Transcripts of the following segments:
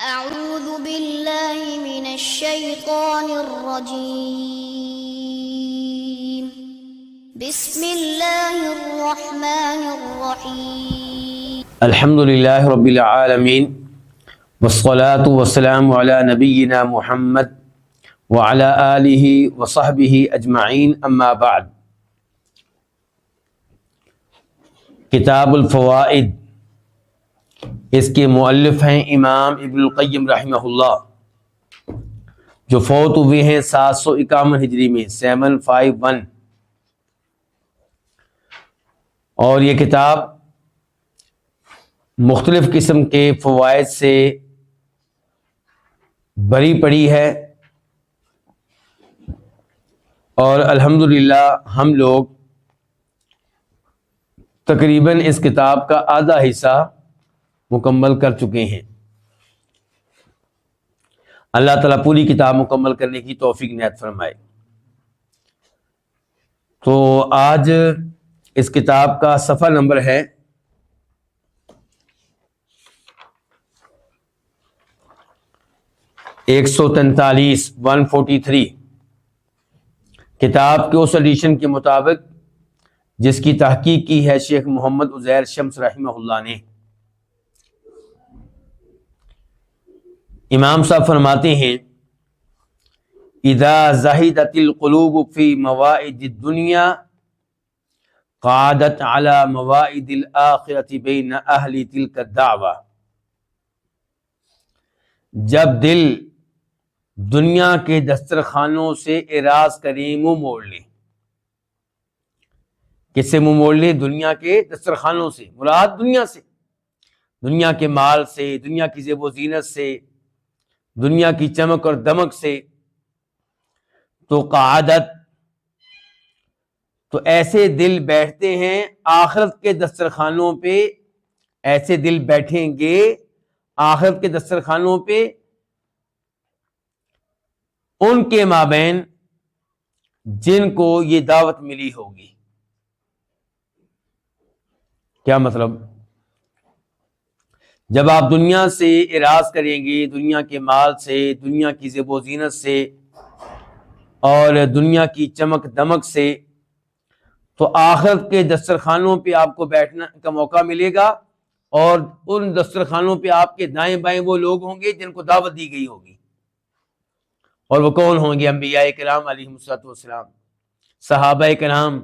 أعوذ بالله من الشيطان الرجيم بسم الله الرحمن الرحيم الحمد للہ رب العالمین والصلاة والسلام علی نبینا محمد وعلی آلہ وصحبہ اجمعین اما بعد۔ کتاب الفوائد، اس کے مؤلف ہیں امام ابن القیم رحمہ اللہ، جو فوت ہوئے ہیں 751 ہجری میں 751، اور یہ کتاب مختلف قسم کے فوائد سے بھری پڑی ہے، اور الحمدللہ ہم لوگ تقریباً اس کتاب کا آدھا حصہ مکمل کر چکے ہیں۔ اللہ تعالیٰ پوری کتاب مکمل کرنے کی توفیق عنایت فرمائے۔ تو آج اس کتاب کا صفحہ نمبر ہے 143 کتاب کے اس ایڈیشن کے مطابق جس کی تحقیق کی ہے شیخ محمد عزیر شمس رحمہ اللہ نے۔ امام صاحب فرماتے ہیں اذا زہدت القلوب فی مواعظ الدنیا قعدت علی مواعظ الآخرۃ بین اہل تلک الدعوہ۔ جب دل دنیا کے دسترخوانوں سے اعراض کریں، منہ موڑ لیں۔ کس سے منہ موڑ لیں؟ دنیا کے دسترخوانوں سے، مراد دنیا سے، دنیا کے مال سے، دنیا کی زیب و زینت سے، دنیا کی چمک اور دمک سے۔ تو قعدت، تو ایسے دل بیٹھتے ہیں آخرت کے دسترخوانوں پہ، ایسے دل بیٹھیں گے آخرت کے دسترخوانوں پہ، ان کے مابین جن کو یہ دعوت ملی ہوگی۔ کیا مطلب؟ جب آپ دنیا سے اعراض کریں گے، دنیا کے مال سے، دنیا کی زیب و زینت سے اور دنیا کی چمک دمک سے، تو آخرت کے دسترخوانوں پہ آپ کو بیٹھنے کا موقع ملے گا، اور ان دسترخوانوں پہ آپ کے دائیں بائیں وہ لوگ ہوں گے جن کو دعوت دی گئی ہوگی۔ اور وہ کون ہوں گے؟ انبیاء کرام علیہم الصلوۃ والسلام، صحابہ کرام،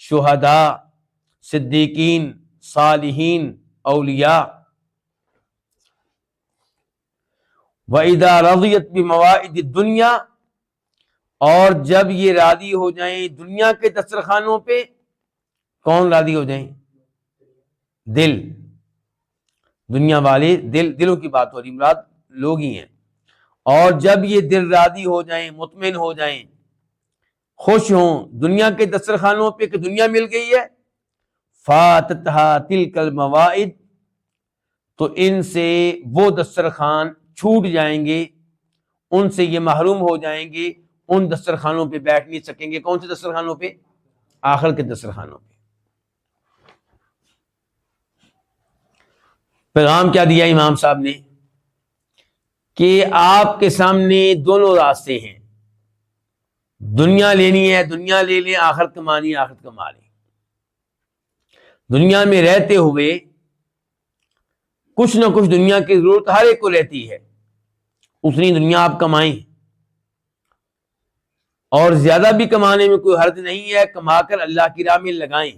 شہداء، صدیقین، صالحین، اولیاء۔ وَإِذَا رَضِيَتْ بِمَوَائِدِ الدُّنْيَا، اور جب یہ راضی ہو جائیں دنیا کے دسترخوانوں پہ، کون راضی ہو جائیں؟ دل، دنیا والے دل، دلوں کی بات ہو رہی، مراد لوگ ہی ہیں۔ اور جب یہ دل راضی ہو جائیں، مطمئن ہو جائیں، خوش ہوں دنیا کے دسترخوانوں پہ کہ دنیا مل گئی ہے، فاتتھا تلک المواعظ، تو ان سے وہ دسترخوان چھوٹ جائیں گے، ان سے یہ محروم ہو جائیں گے، ان دسترخوانوں پہ بیٹھ نہیں سکیں گے۔ کون سے دسترخوانوں پہ؟ آخر کے دسترخوانوں پہ۔ پیغام کیا دیا امام صاحب نے؟ کہ آپ کے سامنے دونوں راستے ہیں، دنیا لینی ہے دنیا لے لیں، آخرت کمانی ہے آخرت کما لیں۔ دنیا میں رہتے ہوئے کچھ نہ کچھ دنیا کی ضرورت ہر ایک کو رہتی ہے، اتنی دنیا آپ کمائیں، اور زیادہ بھی کمانے میں کوئی حرج نہیں ہے، کما کر اللہ کی راہ میں لگائیں،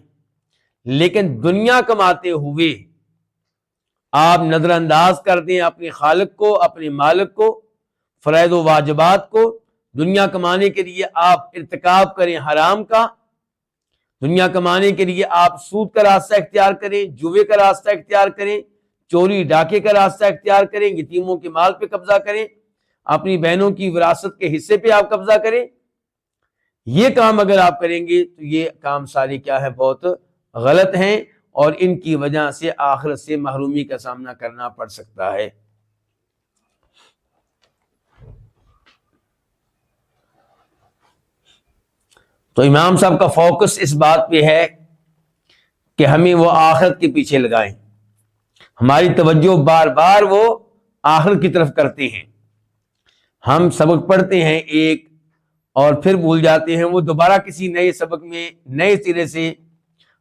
لیکن دنیا کماتے ہوئے آپ نظر انداز کر دیں اپنے خالق کو، اپنے مالک کو، فرائض و واجبات کو۔ دنیا کمانے کے لیے آپ ارتکاب کریں حرام کا، دنیا کمانے کے لیے آپ سود کا راستہ اختیار کریں، جوے کا راستہ اختیار کریں، چوری ڈاکے کا راستہ اختیار کریں، یتیموں کے مال پہ قبضہ کریں، اپنی بہنوں کی وراثت کے حصے پہ آپ قبضہ کریں۔ یہ کام اگر آپ کریں گے تو یہ کام سارے کیا ہے؟ بہت غلط ہیں، اور ان کی وجہ سے آخرت سے محرومی کا سامنا کرنا پڑ سکتا ہے۔ تو امام صاحب کا فوکس اس بات پہ ہے کہ ہمیں وہ آخرت کے پیچھے لگائیں، ہماری توجہ بار بار وہ آخرت کی طرف کرتے ہیں۔ ہم سبق پڑھتے ہیں ایک اور پھر بھول جاتے ہیں، وہ دوبارہ کسی نئے سبق میں نئے سرے سے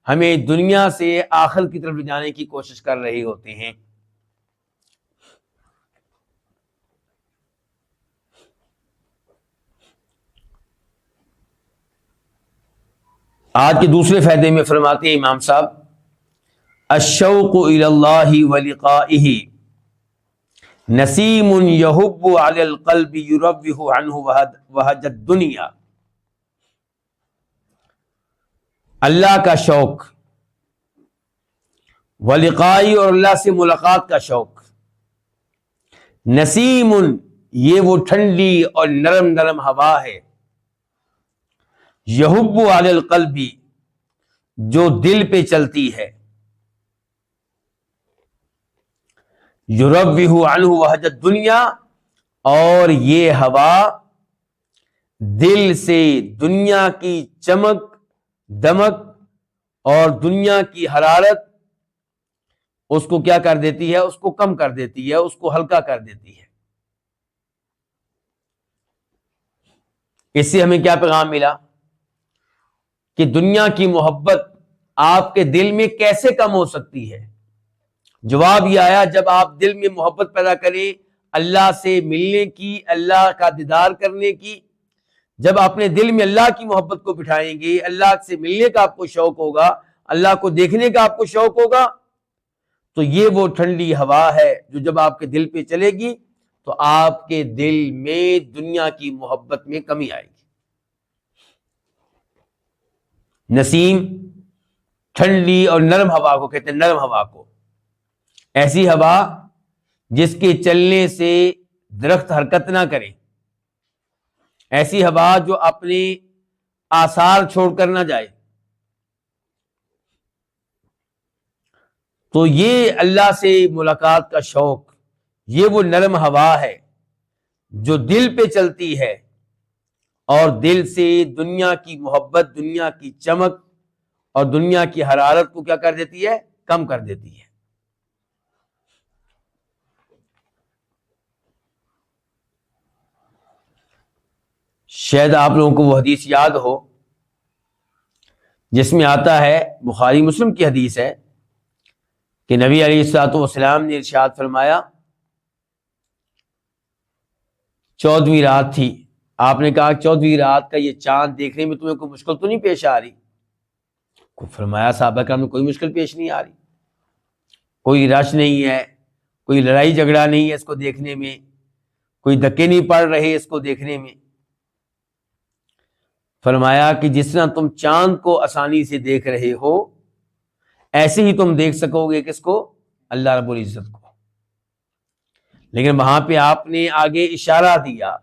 ہمیں دنیا سے آخرت کی طرف لے جانے کی کوشش کر رہے ہوتے ہیں۔ آج کے دوسرے فائدے میں فرماتے ہیں امام صاحب، الشوق الی اللہ ولقائہ نسیم یحب علی القلب یروح عنہ وہج الدنیا۔ اللہ کا شوق، ولقائی اور اللہ سے ملاقات کا شوق، نسیم یہ وہ ٹھنڈی اور نرم نرم ہوا ہے، یحب علی القلب جو دل پہ چلتی ہے، یروح عنہ وہج الدنیا، اور یہ ہوا دل سے دنیا کی چمک دمک اور دنیا کی حرارت اس کو کیا کر دیتی ہے؟ اس کو کم کر دیتی ہے، اس کو ہلکا کر دیتی ہے۔ اس سے ہمیں کیا پیغام ملا کہ دنیا کی محبت آپ کے دل میں کیسے کم ہو سکتی ہے؟ جواب یہ آیا، جب آپ دل میں محبت پیدا کریں اللہ سے ملنے کی، اللہ کا دیدار کرنے کی، جب اپنے دل میں اللہ کی محبت کو بٹھائیں گے، اللہ سے ملنے کا آپ کو شوق ہوگا، اللہ کو دیکھنے کا آپ کو شوق ہوگا، تو یہ وہ ٹھنڈی ہوا ہے جو جب آپ کے دل پہ چلے گی تو آپ کے دل میں دنیا کی محبت میں کمی آئے گی۔ نسیم ٹھنڈی اور نرم ہوا کو کہتے ہیں، نرم ہوا کو، ایسی ہوا جس کے چلنے سے درخت حرکت نہ کرے، ایسی ہوا جو اپنے آثار چھوڑ کر نہ جائے۔ تو یہ اللہ سے ملاقات کا شوق، یہ وہ نرم ہوا ہے جو دل پہ چلتی ہے اور دل سے دنیا کی محبت، دنیا کی چمک اور دنیا کی حرارت کو کیا کر دیتی ہے؟ کم کر دیتی ہے۔ شاید آپ لوگوں کو وہ حدیث یاد ہو جس میں آتا ہے، بخاری مسلم کی حدیث ہے، کہ نبی علیہ الصلوۃ والسلام نے ارشاد فرمایا، 14ویں رات تھی، آپ نے کہا 14ویں رات کا یہ چاند دیکھنے میں تمہیں کوئی مشکل تو نہیں پیش آ رہی؟ فرمایا صحابہ کرام میں کوئی مشکل پیش نہیں آ رہی، کوئی رش نہیں ہے، کوئی لڑائی جھگڑا نہیں ہے اس کو دیکھنے میں، کوئی دھکے نہیں پڑ رہے اس کو دیکھنے میں۔ فرمایا کہ جس طرح تم چاند کو آسانی سے دیکھ رہے ہو ایسے ہی تم دیکھ سکو گے کس کو؟ اللہ رب العزت کو۔ لیکن وہاں پہ آپ نے آگے اشارہ دیا،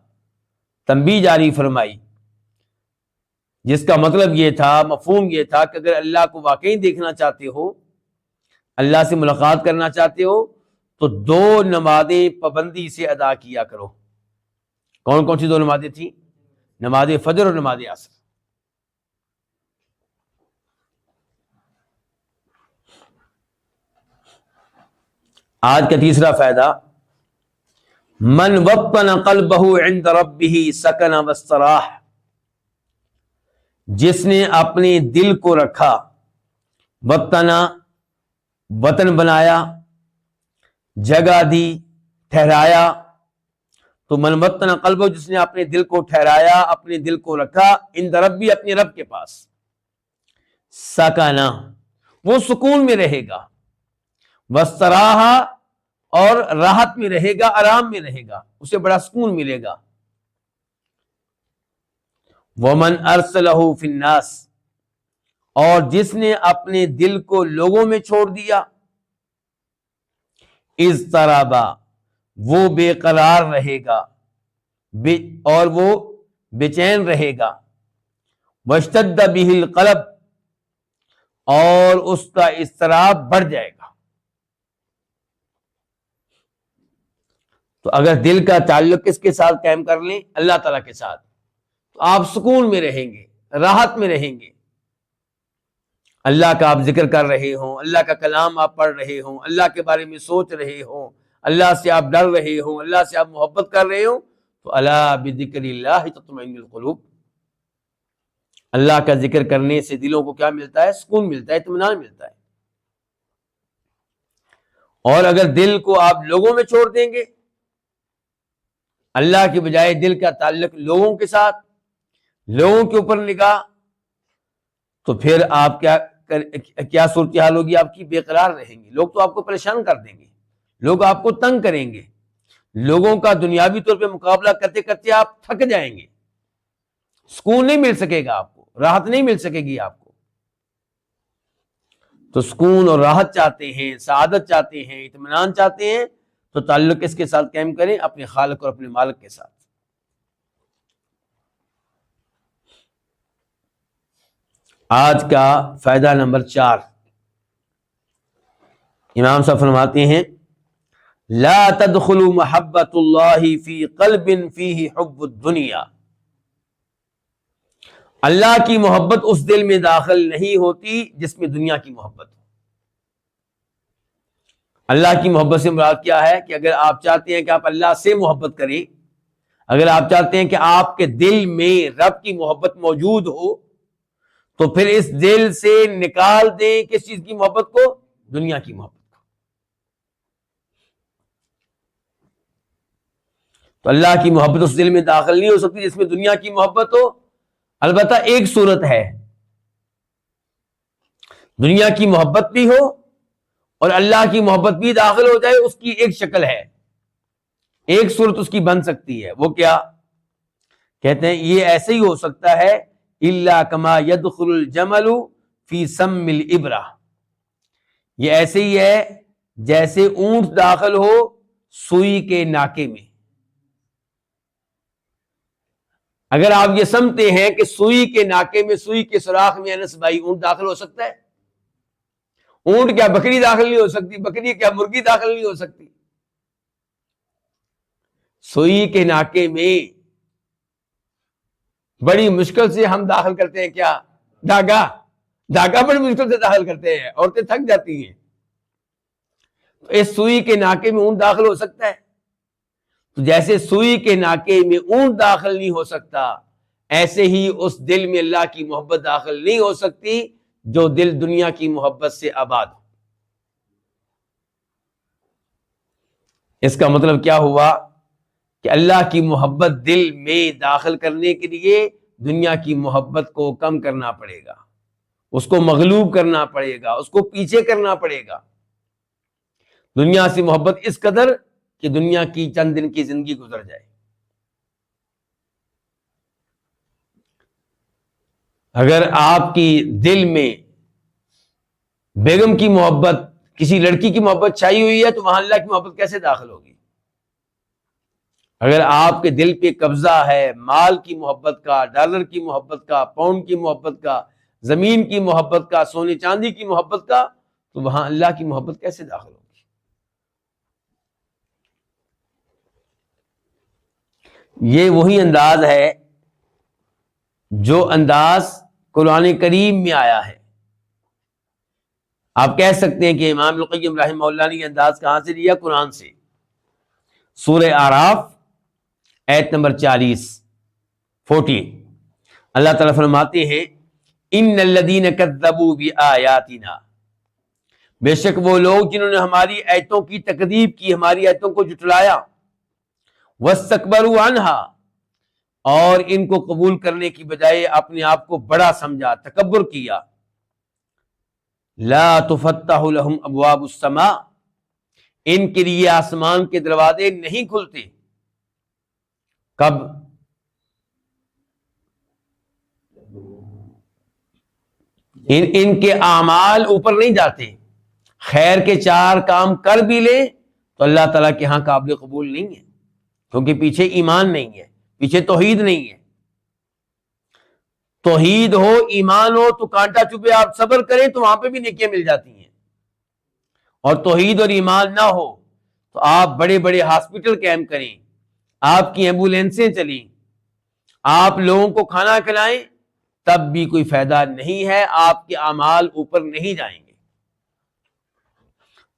تنبیہ جاری فرمائی، جس کا مطلب یہ تھا، مفہوم یہ تھا کہ اگر اللہ کو واقعی دیکھنا چاہتے ہو، اللہ سے ملاقات کرنا چاہتے ہو، تو 2 نمازیں پابندی سے ادا کیا کرو۔ کون کون سی 2 نمازیں تھیں؟ نماز فجر اور نماز عصر۔ آج کا تیسرا فائدہ، من وطن قلبہ عند ربہ سکن واستراح، جس نے اپنے دل کو رکھا، وطنا وطن بنایا، جگہ دی، ٹھہرایا، تو من وطن قلبہ جس نے اپنے دل کو ٹھہرایا، اپنے دل کو رکھا، عند ربی اپنے رب کے پاس، سکنا وہ سکون میں رہے گا، واستراح اور راحت میں رہے گا، آرام میں رہے گا، اسے بڑا سکون ملے گا۔ ومن ارسلہ فی الناس، اور جس نے اپنے دل کو لوگوں میں چھوڑ دیا، اضطربا وہ بے قرار رہے گا اور وہ بے چین رہے گا، واشتد بہ القلب اور اس کا اضطراب بڑھ جائے گا۔ تو اگر دل کا تعلق کس کے ساتھ قائم کر لیں؟ اللہ تعالیٰ کے ساتھ، تو آپ سکون میں رہیں گے، راحت میں رہیں گے۔ اللہ کا آپ ذکر کر رہے ہوں، اللہ کا کلام آپ پڑھ رہے ہوں، اللہ کے بارے میں سوچ رہے ہوں، اللہ سے آپ ڈر رہے ہوں، اللہ سے آپ محبت کر رہے ہوں، تو الا بذکر اللہ تطمئن القلوب، اللہ کا ذکر کرنے سے دلوں کو کیا ملتا ہے؟ سکون ملتا ہے، اطمینان ملتا ہے۔ اور اگر دل کو آپ لوگوں میں چھوڑ دیں گے، اللہ کے بجائے دل کا تعلق لوگوں کے ساتھ، لوگوں کے اوپر نگاہ، تو پھر آپ کیا صورتحال ہوگی آپ کی؟ بے قرار رہیں گے، لوگ تو آپ کو پریشان کر دیں گے، لوگ آپ کو تنگ کریں گے، لوگوں کا دنیاوی طور پہ مقابلہ کرتے کرتے آپ تھک جائیں گے، سکون نہیں مل سکے گا آپ کو، راحت نہیں مل سکے گی آپ کو۔ تو سکون اور راحت چاہتے ہیں، سعادت چاہتے ہیں، اطمینان چاہتے ہیں، تو تعلق اس کے ساتھ قائم کریں، اپنے خالق اور اپنے مالک کے ساتھ۔ آج کا فائدہ نمبر 4، امام صاحب فرماتے ہیں لا تدخلوا محبت اللہ فی قلب فیہ حب الدنیا، اللہ کی محبت اس دل میں داخل نہیں ہوتی جس میں دنیا کی محبت ہو۔ اللہ کی محبت سے مراد کیا ہے؟ کہ اگر آپ چاہتے ہیں کہ آپ اللہ سے محبت کریں، اگر آپ چاہتے ہیں کہ آپ کے دل میں رب کی محبت موجود ہو، تو پھر اس دل سے نکال دیں کس چیز کی محبت کو؟ دنیا کی محبت کو۔ تو اللہ کی محبت اس دل میں داخل نہیں ہو سکتی جس میں دنیا کی محبت ہو۔ البتہ ایک صورت ہے، دنیا کی محبت بھی ہو اور اللہ کی محبت بھی داخل ہو جائے، اس کی ایک شکل ہے، ایک صورت اس کی بن سکتی ہے۔ وہ کیا کہتے ہیں؟ یہ ایسے ہی ہو سکتا ہے الا کما يدخل الجمل فی سم الابرہ، یہ ایسے ہی ہے جیسے اونٹ داخل ہو سوئی کے ناکے میں۔ اگر آپ یہ سمجھتے ہیں کہ سوئی کے ناکے میں، سوئی کے سوراخ میں انس بھائی اونٹ داخل ہو سکتا ہے، اونٹ کیا بکری داخل نہیں ہو سکتی؟ بکری کیا مرغی داخل نہیں ہو سکتی؟ سوئی کے ناکے میں بڑی مشکل سے ہم داخل کرتے ہیں کیا؟ دھاگا بڑی مشکل سے داخل کرتے ہیں، عورتیں تھک جاتی ہیں۔ تو اس سوئی کے ناکے میں اونٹ داخل ہو سکتا ہے؟ تو جیسے سوئی کے ناکے میں اونٹ داخل نہیں ہو سکتا، ایسے ہی اس دل میں اللہ کی محبت داخل نہیں ہو سکتی جو دل دنیا کی محبت سے آباد ہو۔ اس کا مطلب کیا ہوا؟ کہ اللہ کی محبت دل میں داخل کرنے کے لیے دنیا کی محبت کو کم کرنا پڑے گا، اس کو مغلوب کرنا پڑے گا، اس کو پیچھے کرنا پڑے گا۔ دنیا سے محبت اس قدر کہ دنیا کی چند دن کی زندگی گزر جائے۔ اگر آپ کی دل میں بیگم کی محبت، کسی لڑکی کی محبت چھائی ہوئی ہے، تو وہاں اللہ کی محبت کیسے داخل ہوگی؟ اگر آپ کے دل پہ قبضہ ہے مال کی محبت کا، ڈالر کی محبت کا، پاؤنڈ کی محبت کا، زمین کی محبت کا، سونے چاندی کی محبت کا، تو وہاں اللہ کی محبت کیسے داخل ہوگی؟ یہ وہی انداز ہے جو انداز قرآن کریم میں آیا ہے۔ آپ کہہ سکتے ہیں کہ امام القیم رحمہ اللہ نے یہ انداز کہاں سے لیا؟ قرآن سے۔ سورہ اعراف آیت نمبر 40 اللہ تعالیٰ فرماتے ہیں ان الذین کذبوا بآیاتنا، بے شک وہ لوگ جنہوں نے ہماری آیتوں کی تکذیب کی، ہماری آیتوں کو جھٹلایا، واستکبروا عنہا، اور ان کو قبول کرنے کی بجائے اپنے آپ کو بڑا سمجھا، تکبر کیا، لا تفتح لهم ابواب السماء، ان کے لیے آسمان کے دروازے نہیں کھلتے۔ کب؟ ان کے اعمال اوپر نہیں جاتے، خیر کے 4 کام کر بھی لیں تو اللہ تعالیٰ کے ہاں قابل قبول نہیں ہے، کیونکہ پیچھے ایمان نہیں ہے، پیچھے توحید نہیں ہے۔ توحید ہو، ایمان ہو تو کانٹا چبھے آپ صبر کریں تو وہاں پہ بھی نیکیاں مل جاتی ہیں، اور توحید اور ایمان نہ ہو تو آپ بڑے بڑے ہاسپٹل قائم کریں، آپ کی ایمبولینسیں چلیں، آپ لوگوں کو کھانا کھلائیں، تب بھی کوئی فائدہ نہیں ہے، آپ کے اعمال اوپر نہیں جائیں گے۔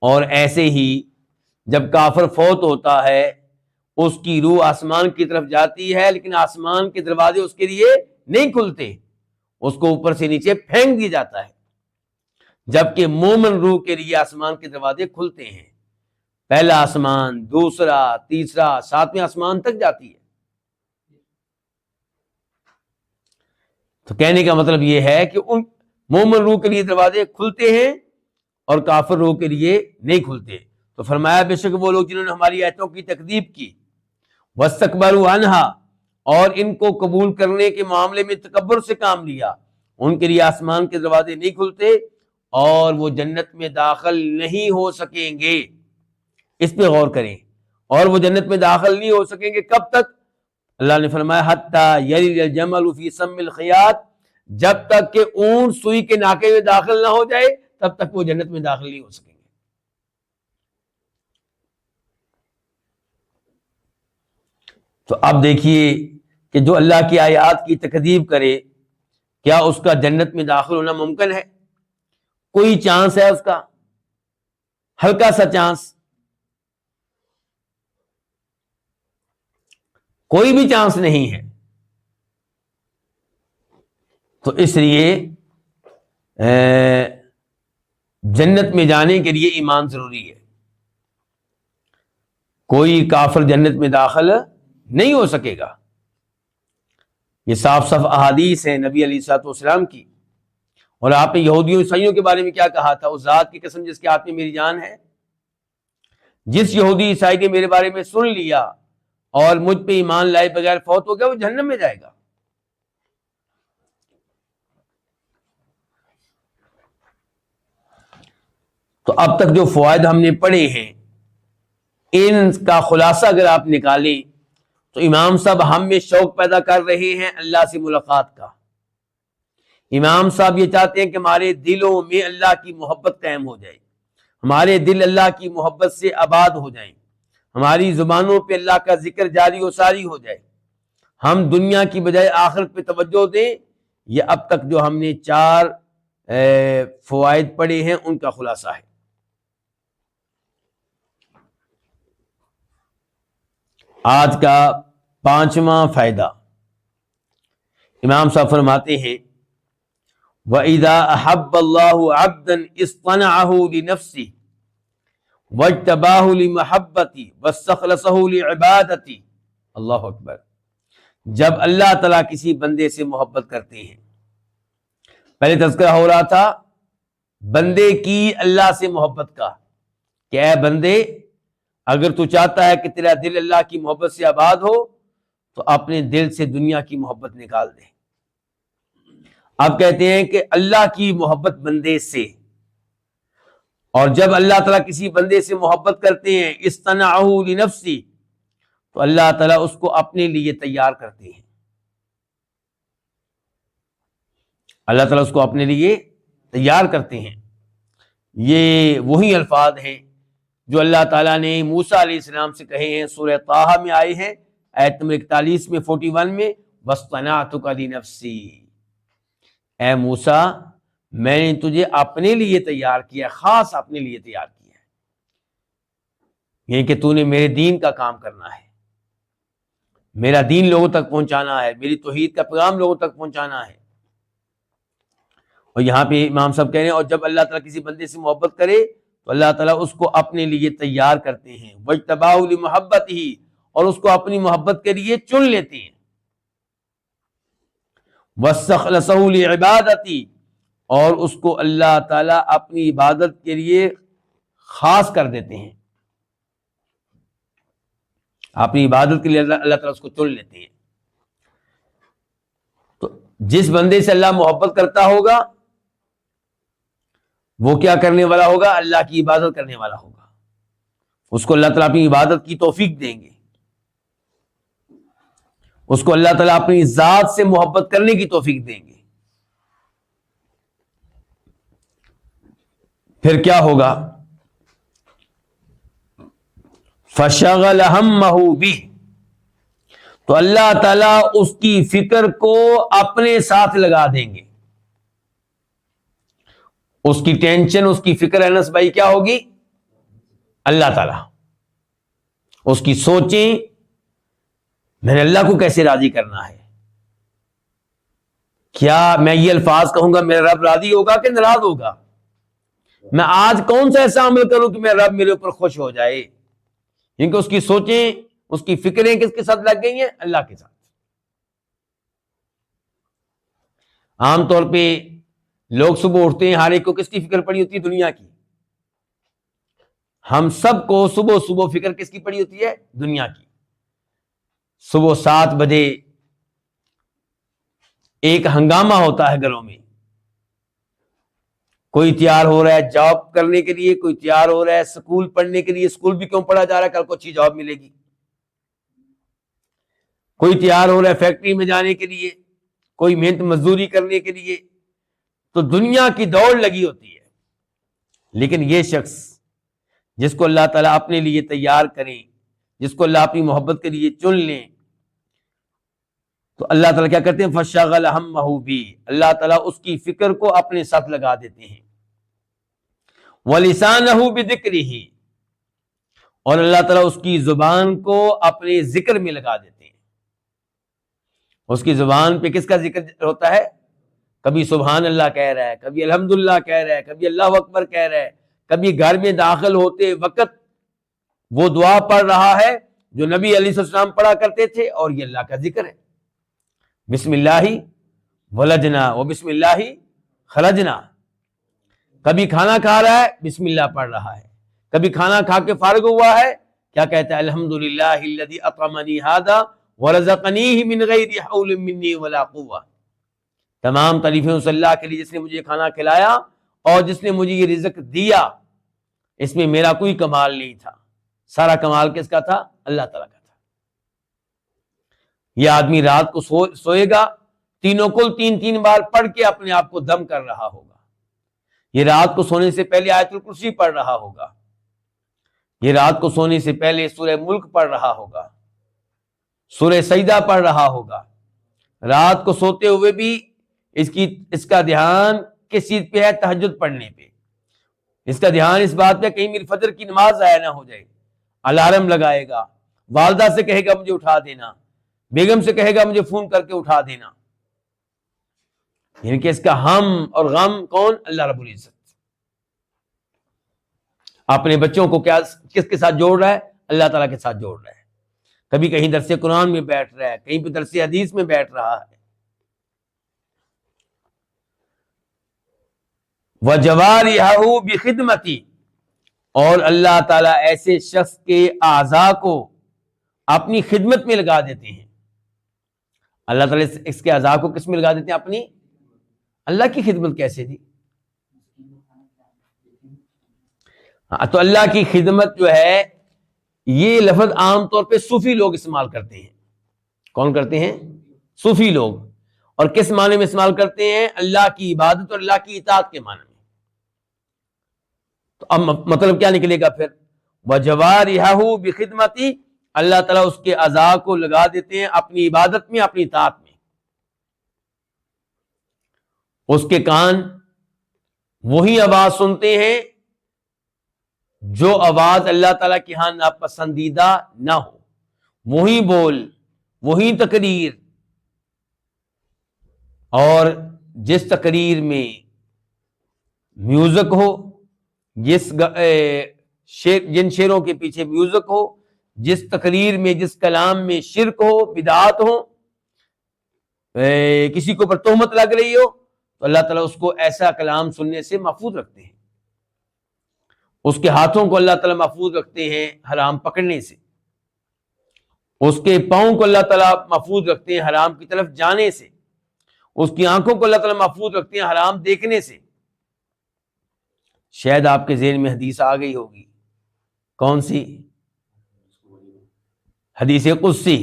اور ایسے ہی جب کافر فوت ہوتا ہے اس کی روح آسمان کی طرف جاتی ہے، لیکن آسمان کے دروازے اس کے لیے نہیں کھلتے، اس کو اوپر سے نیچے پھینک دیا جاتا ہے، جبکہ مومن روح کے لیے آسمان کے دروازے کھلتے ہیں، پہلا آسمان، دوسرا، تیسرا، ساتویں آسمان تک جاتی ہے۔ تو کہنے کا مطلب یہ ہے کہ ان مومن روح کے لیے دروازے کھلتے ہیں اور کافر روح کے لیے نہیں کھلتے۔ تو فرمایا بے شک وہ لوگ جنہوں نے ہماری آیتوں کی تکذیب کی، واستکبروا عنہا، اور ان کو قبول کرنے کے معاملے میں تکبر سے کام لیا، ان کے لیے آسمان کے دروازے نہیں کھلتے اور وہ جنت میں داخل نہیں ہو سکیں گے۔ اس پہ غور کریں، اور وہ جنت میں داخل نہیں ہو سکیں گے کب تک؟ اللہ نے فرمایا حتی یلج الجمل فی سم الخیاط، جب تک کہ اونٹ سوئی کے ناکے میں داخل نہ ہو جائے تب تک وہ جنت میں داخل نہیں ہو سکیں گے۔ تو اب دیکھیے کہ جو اللہ کی آیات کی تکذیب کرے، کیا اس کا جنت میں داخل ہونا ممکن ہے؟ کوئی چانس ہے اس کا؟ ہلکا سا چانس؟ کوئی بھی چانس نہیں ہے۔ تو اس لیے جنت میں جانے کے لیے ایمان ضروری ہے۔ کوئی کافر جنت میں داخل نہیں ہو سکے گا۔ یہ صاف صاف احادیث ہیں نبی علیہ الصلوۃ والسلام کی۔ اور آپ نے یہودیوں عیسائیوں کے بارے میں کیا کہا تھا؟ اس ذات کی قسم جس کے ہاتھ میں میری جان ہے، جس یہودی عیسائی نے میرے بارے میں سن لیا اور مجھ پہ ایمان لائے بغیر فوت ہو گیا، وہ جہنم میں جائے گا۔ تو اب تک جو فوائد ہم نے پڑھے ہیں، ان کا خلاصہ اگر آپ نکالیں تو امام صاحب ہم میں شوق پیدا کر رہے ہیں اللہ سے ملاقات کا۔ امام صاحب یہ چاہتے ہیں کہ ہمارے دلوں میں اللہ کی محبت قائم ہو جائے، ہمارے دل اللہ کی محبت سے آباد ہو جائیں، ہماری زبانوں پہ اللہ کا ذکر جاری و ساری ہو جائے، ہم دنیا کی بجائے آخرت پہ توجہ دیں۔ یہ اب تک جو ہم نے 4 فوائد پڑھے ہیں ان کا خلاصہ ہے۔ آج کا 5واں فائدہ، امام صاحب فرماتے ہیں وَإِذَا أَحَبَّ اللَّهُ عَبْدًا اصْطَنَعَهُ لِنَفْسِهِ وَاجْتَبَاهُ لِمَحَبَّتِهِ وَاسْتَخْلَصَهُ لِعِبَادَتِهِ۔ اللہ اکبر۔ جب اللہ تعالیٰ کسی بندے سے محبت کرتے ہیں، پہلے تذکرہ ہو رہا تھا بندے کی اللہ سے محبت کا کہ اے بندے، اگر تو چاہتا ہے کہ تیرا دل اللہ کی محبت سے آباد ہو تو اپنے دل سے دنیا کی محبت نکال دے۔ اب کہتے ہیں کہ اللہ کی محبت بندے سے، اور جب اللہ تعالیٰ کسی بندے سے محبت کرتے ہیں اصطنعہ لنفسی، تو اللہ تعالیٰ اس کو اپنے لیے تیار کرتے ہیں۔ اللہ تعالیٰ اس کو اپنے لیے تیار کرتے ہیں۔ یہ وہی الفاظ ہیں جو اللہ تعالیٰ نے موسیٰ علیہ السلام سے کہے ہیں، سورہ طٰہٰ میں آئے ہیں، آیت نمبر 41 میں، 41 میں، وَاصْطَنَعْتُكَ لِنَفْسِي، اے موسیٰ میں نے تجھے اپنے لیے تیار کیا، خاص اپنے لیے تیار کیا ہے، یعنی کہ تو نے میرے دین کا کام کرنا ہے، میرا دین لوگوں تک پہنچانا ہے، میری توحید کا پیغام لوگوں تک پہنچانا ہے۔ اور یہاں پہ امام صاحب کہہ رہے ہیں اور جب اللہ تعالیٰ کسی بندے سے محبت کرے تو اللہ تعالیٰ اس کو اپنے لیے تیار کرتے ہیں، وَاجْتَبَاهُ لِمَحَبَّتِهِ، اور اس کو اپنی محبت کے لیے چن لیتے ہیں، وَاسْتَخْلَصَهُ لِعِبَادَتِهِ، اور اس کو اللہ تعالیٰ اپنی عبادت کے لیے خاص کر دیتے ہیں، اپنی عبادت کے لیے اللہ تعالیٰ اس کو چن لیتے ہیں۔ تو جس بندے سے اللہ محبت کرتا ہوگا وہ کیا کرنے والا ہوگا؟ اللہ کی عبادت کرنے والا ہوگا، اس کو اللہ تعالیٰ اپنی عبادت کی توفیق دیں گے، اس کو اللہ تعالیٰ اپنی ذات سے محبت کرنے کی توفیق دیں گے۔ پھر کیا ہوگا؟ فَشَغَلَ هَمَّهُ بِهِ، تو اللہ تعالیٰ اس کی فکر کو اپنے ساتھ لگا دیں گے، اس کی ٹینشن، اس کی فکر انس بھائی کیا ہوگی؟ اللہ تعالیٰ۔ اس کی سوچیں میں نے اللہ کو کیسے راضی کرنا ہے، کیا میں یہ الفاظ کہوں گا میرا رب راضی ہوگا کہ ناراض ہوگا، میں آج کون سا ایسا عمل کروں کہ میرا رب میرے اوپر خوش ہو جائے، کیونکہ اس کی سوچیں، اس کی فکریں کس کے ساتھ لگ گئی ہیں؟ اللہ کے ساتھ۔ عام طور پہ لوگ صبح اٹھتے ہیں، ہر ایک کو کس کی فکر پڑی ہوتی ہے؟ دنیا کی۔ ہم سب کو صبح صبح فکر کس کی پڑی ہوتی ہے؟ دنیا کی۔ صبح 7 بجے ایک ہنگامہ ہوتا ہے گھروں میں، کوئی تیار ہو رہا ہے جاب کرنے کے لیے، کوئی تیار ہو رہا ہے اسکول پڑھنے کے لیے، اسکول بھی کیوں پڑھا جا رہا ہے؟ کل کو اچھی جاب ملے گی۔ کوئی تیار ہو رہا ہے فیکٹری میں جانے کے لیے، کوئی محنت مزدوری کرنے کے لیے، تو دنیا کی دوڑ لگی ہوتی ہے۔ لیکن یہ شخص جس کو اللہ تعالیٰ اپنے لیے تیار کریں، جس کو اللہ اپنی محبت کے لیے چن لیں، تو اللہ تعالیٰ کیا کرتے ہیں؟ فَشَغَلَ هَمَّهُ بِهِ، اللہ تعالیٰ اس کی فکر کو اپنے ساتھ لگا دیتے ہیں۔ وَلِسَانَهُ بِذِكْرِهِ، اور اللہ تعالیٰ اس کی زبان کو اپنے ذکر میں لگا دیتے ہیں۔ اس کی زبان پہ کس کا ذکر ہوتا ہے؟ کبھی سبحان اللہ کہہ رہا ہے، کبھی الحمدللہ کہہ رہا ہے، کبھی اللہ اکبر کہہ رہا ہے، کبھی گھر میں داخل ہوتے وقت وہ دعا پڑھ رہا ہے جو نبی علیہ السلام پڑھا کرتے تھے، اور یہ اللہ کا ذکر ہے۔ بسم اللہ ولجنا و بسم اللہ خرجنا۔ کبھی کھانا کھا رہا ہے بسم اللہ پڑھ رہا ہے، کبھی کھانا کھا کے فارغ ہوا ہے کیا کہتا ہے؟ الحمدللہ الذی اطعمنی ھذا ورزقنیہ من غیر حول منی ولا قوہ۔ تمام تعریفیں اس اللہ کے لیے جس نے مجھے کھانا کھلایا اور جس نے مجھے یہ رزق دیا، اس میں میرا کوئی کمال نہیں تھا، سارا کمال کس کا تھا؟ اللہ تعالیٰ کا تھا۔ یہ آدمی رات کو سوئے گا، تینوں کل 3 بار پڑھ کے اپنے آپ کو دم کر رہا ہوگا۔ یہ رات کو سونے سے پہلے آیت الکرسی پڑھ رہا ہوگا، یہ رات کو سونے سے پہلے سورہ ملک پڑھ رہا ہوگا، سورہ سجدہ پڑھ رہا ہوگا۔ رات کو سوتے ہوئے بھی اس کا دھیان کس چیز پہ ہے؟ تہجد پڑھنے پہ۔ اس کا دھیان اس بات پہ کہیں میری فجر کی نماز ضائع نہ ہو جائے، الارم لگائے گا، والدہ سے کہے گا مجھے اٹھا دینا، بیگم سے کہے گا مجھے فون کر کے اٹھا دینا۔ یعنی کہ اس کا ہم اور غم کون؟ اللہ رب العزت۔ اپنے بچوں کو کس کے ساتھ جوڑ رہا ہے؟ اللہ تعالیٰ کے ساتھ جوڑ رہا ہے۔ کبھی کہیں درس قرآن میں بیٹھ رہا ہے، کہیں پہ درس حدیث میں بیٹھ رہا ہے۔ وَجَوَارِحَهُ بِخِدْمَتِهِ، اور اللہ تعالیٰ ایسے شخص کے اعضاء کو اپنی خدمت میں لگا دیتے ہیں۔ اللہ تعالیٰ اس کے اعضاء کو کس میں لگا دیتے ہیں؟ اپنی اللہ کی خدمت۔ کیسے جی؟ تو اللہ کی خدمت جو ہے، یہ لفظ عام طور پہ صوفی لوگ استعمال کرتے ہیں۔ کون کرتے ہیں؟ صوفی لوگ۔ اور کس معنی میں استعمال کرتے ہیں؟ اللہ کی عبادت اور اللہ کی اطاعت کے معنی میں۔ تو اب مطلب کیا نکلے گا پھر؟ وَجَوَارِحَهُ بِخِدْمَتِهِ، اللہ تعالیٰ اس کے اعضاء کو لگا دیتے ہیں اپنی عبادت میں، اپنی اطاعت میں۔ اس کے کان وہی آواز سنتے ہیں جو آواز اللہ تعالیٰ کے ہاں ناپسندیدہ نہ ہو، وہی بول، وہی تقریر، اور جس تقریر میں میوزک ہو، جن شعروں کے پیچھے میوزک ہو، جس تقریر میں، جس کلام میں شرک ہو، بدعات ہو، کسی کے اوپر تہمت لگ رہی ہو، تو اللہ تعالیٰ اس کو ایسا کلام سننے سے محفوظ رکھتے ہیں۔ اس کے ہاتھوں کو اللہ تعالیٰ محفوظ رکھتے ہیں حرام پکڑنے سے، اس کے پاؤں کو اللہ تعالیٰ محفوظ رکھتے ہیں حرام کی طرف جانے سے، اس کی آنکھوں کو اللہ تعالیٰ محفوظ رکھتے ہیں حرام دیکھنے سے۔ شاید آپ کے ذہن میں حدیث آ گئی ہوگی، کون سی؟ حدیث قدسی،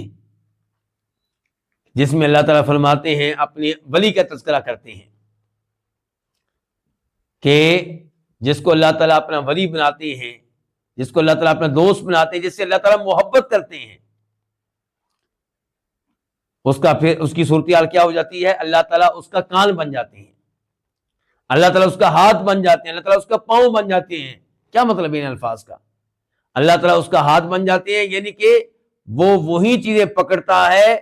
جس میں اللہ تعالیٰ فرماتے ہیں، اپنے ولی کا تذکرہ کرتے ہیں کہ جس کو اللہ تعالیٰ اپنا ولی بناتے ہیں، جس کو اللہ تعالیٰ اپنا دوست بناتے ہیں، جس سے اللہ تعالیٰ محبت کرتے ہیں، اس کی صورتحال کیا ہو جاتی ہے؟ اللہ تعالیٰ اس کا کان بن جاتے ہیں، اللہ تعالیٰ اس کا ہاتھ بن جاتے ہیں، اللہ تعالیٰ اس کا پاؤں بن جاتے ہیں۔ کیا مطلب ہے ان الفاظ کا؟ اللہ تعالیٰ اس کا ہاتھ بن جاتے ہیں، یعنی کہ وہ وہی چیزیں پکڑتا ہے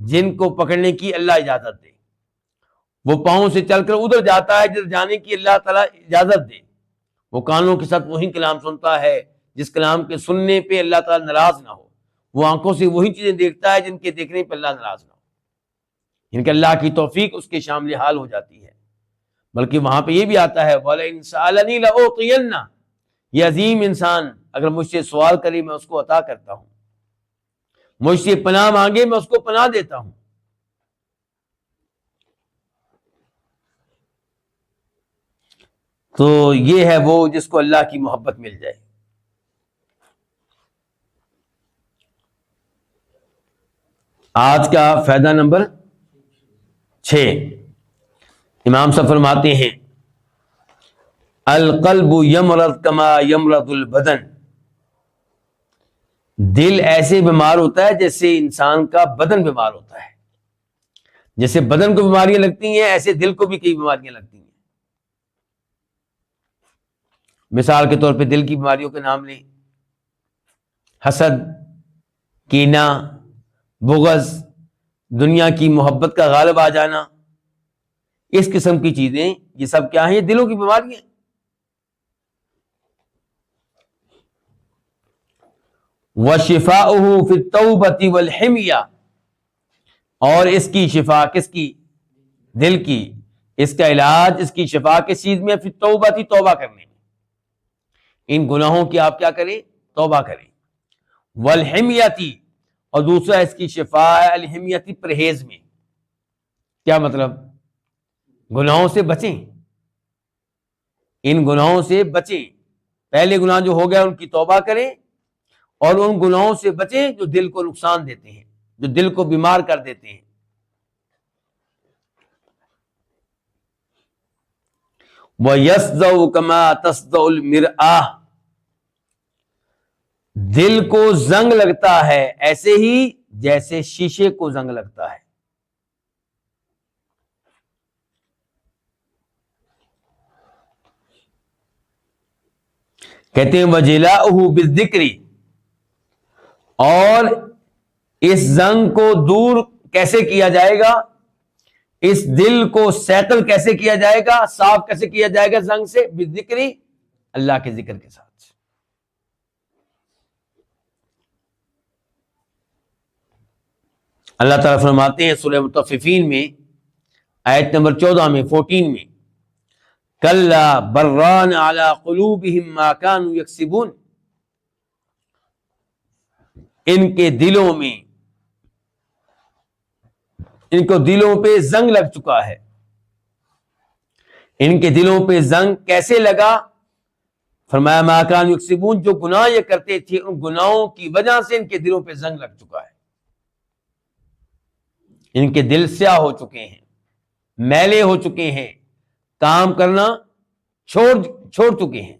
جن کو پکڑنے کی اللہ اجازت دے، وہ پاؤں سے چل کر ادھر جاتا ہے جدھر جانے کی اللہ تعالیٰ اجازت دے، وہ کانوں کے ساتھ وہی کلام سنتا ہے جس کلام کے سننے پہ اللہ تعالیٰ ناراض نہ ہو، وہ آنکھوں سے وہی چیزیں دیکھتا ہے جن کے دیکھنے پہ اللہ ناراض نہ ہو، ان کے اللہ کی توفیق اس کے شامل حال ہو جاتی ہے۔ بلکہ وہاں پہ یہ بھی آتا ہے وَلَئِن سَأَلَنِي لَأُعْطِيَنَّهُ، یہ عظیم انسان اگر مجھ سے سوال کرے میں اس کو عطا کرتا ہوں، مجھ سے پناہ مانگے میں اس کو پناہ دیتا ہوں۔ تو یہ ہے وہ جس کو اللہ کی محبت مل جائے۔ آج کا فائدہ نمبر 6، امام صاحب فرماتے ہیں القلب یمرض کما یمرض البدن، دل ایسے بیمار ہوتا ہے جیسے انسان کا بدن بیمار ہوتا ہے، جیسے بدن کو بیماریاں لگتی ہیں ایسے دل کو بھی کئی بیماریاں لگتی ہیں۔ مثال کے طور پہ دل کی بیماریوں کے نام لیں، حسد، کینہ، بغض، دنیا کی محبت کا غالب آ جانا، اس قسم کی چیزیں یہ سب کیا ہیں؟ یہ دلوں کی بیماریاں ہیں۔ وَشِفَاؤُهُ فِي التَّوْبَةِ وَالْحِمْيَةِ، اور اس کی شفا کس کی؟ دل کی، اس کا علاج، اس کی شفا کس چیز میں؟ فی التوبۃ، توبہ کرنے میں، ان گناہوں کی آپ کیا کریں؟ توبہ کریں۔ والحمیۃ، اور دوسرا اس کی شفا ہے الحمیۃ، پرہیز میں۔ کیا مطلب؟ گناہوں سے بچیں، ان گناہوں سے بچیں، پہلے گناہ جو ہو گیا ان کی توبہ کریں، اور ان گناہوں سے بچیں جو دل کو نقصان دیتے ہیں، جو دل کو بیمار کر دیتے ہیں۔ وَيَصْدَعُ كَمَا تَصْدَعُ الْمِرْآةُ، دل کو زنگ لگتا ہے ایسے ہی جیسے شیشے کو زنگ لگتا ہے۔ کہتے ہیں وَجِلَاؤُهُ بِالذِّكْرِ، اور اس زنگ کو دور کیسے کیا جائے گا؟ اس دل کو سیکل کیسے کیا جائے گا؟ صاف کیسے کیا جائے گا زنگ سے؟ بالذکر، اللہ کے ذکر کے ساتھ۔ اللہ تعالیٰ فرماتے ہیں سورہ مطففین میں آیت نمبر 14 میں 14 میں کلا بران علی قلوبہم ما کانوا یکسبون، ان کے دلوں میں، ان کو دلوں پہ زنگ لگ چکا ہے۔ ان کے دلوں پہ زنگ کیسے لگا؟ فرمایا ما کانوا یکسبون، جو گناہ یہ کرتے تھے ان گناہوں کی وجہ سے ان کے دلوں پہ زنگ لگ چکا ہے، ان کے دل سیاہ ہو چکے ہیں، میلے ہو چکے ہیں، کام کرنا چھوڑ چکے ہیں۔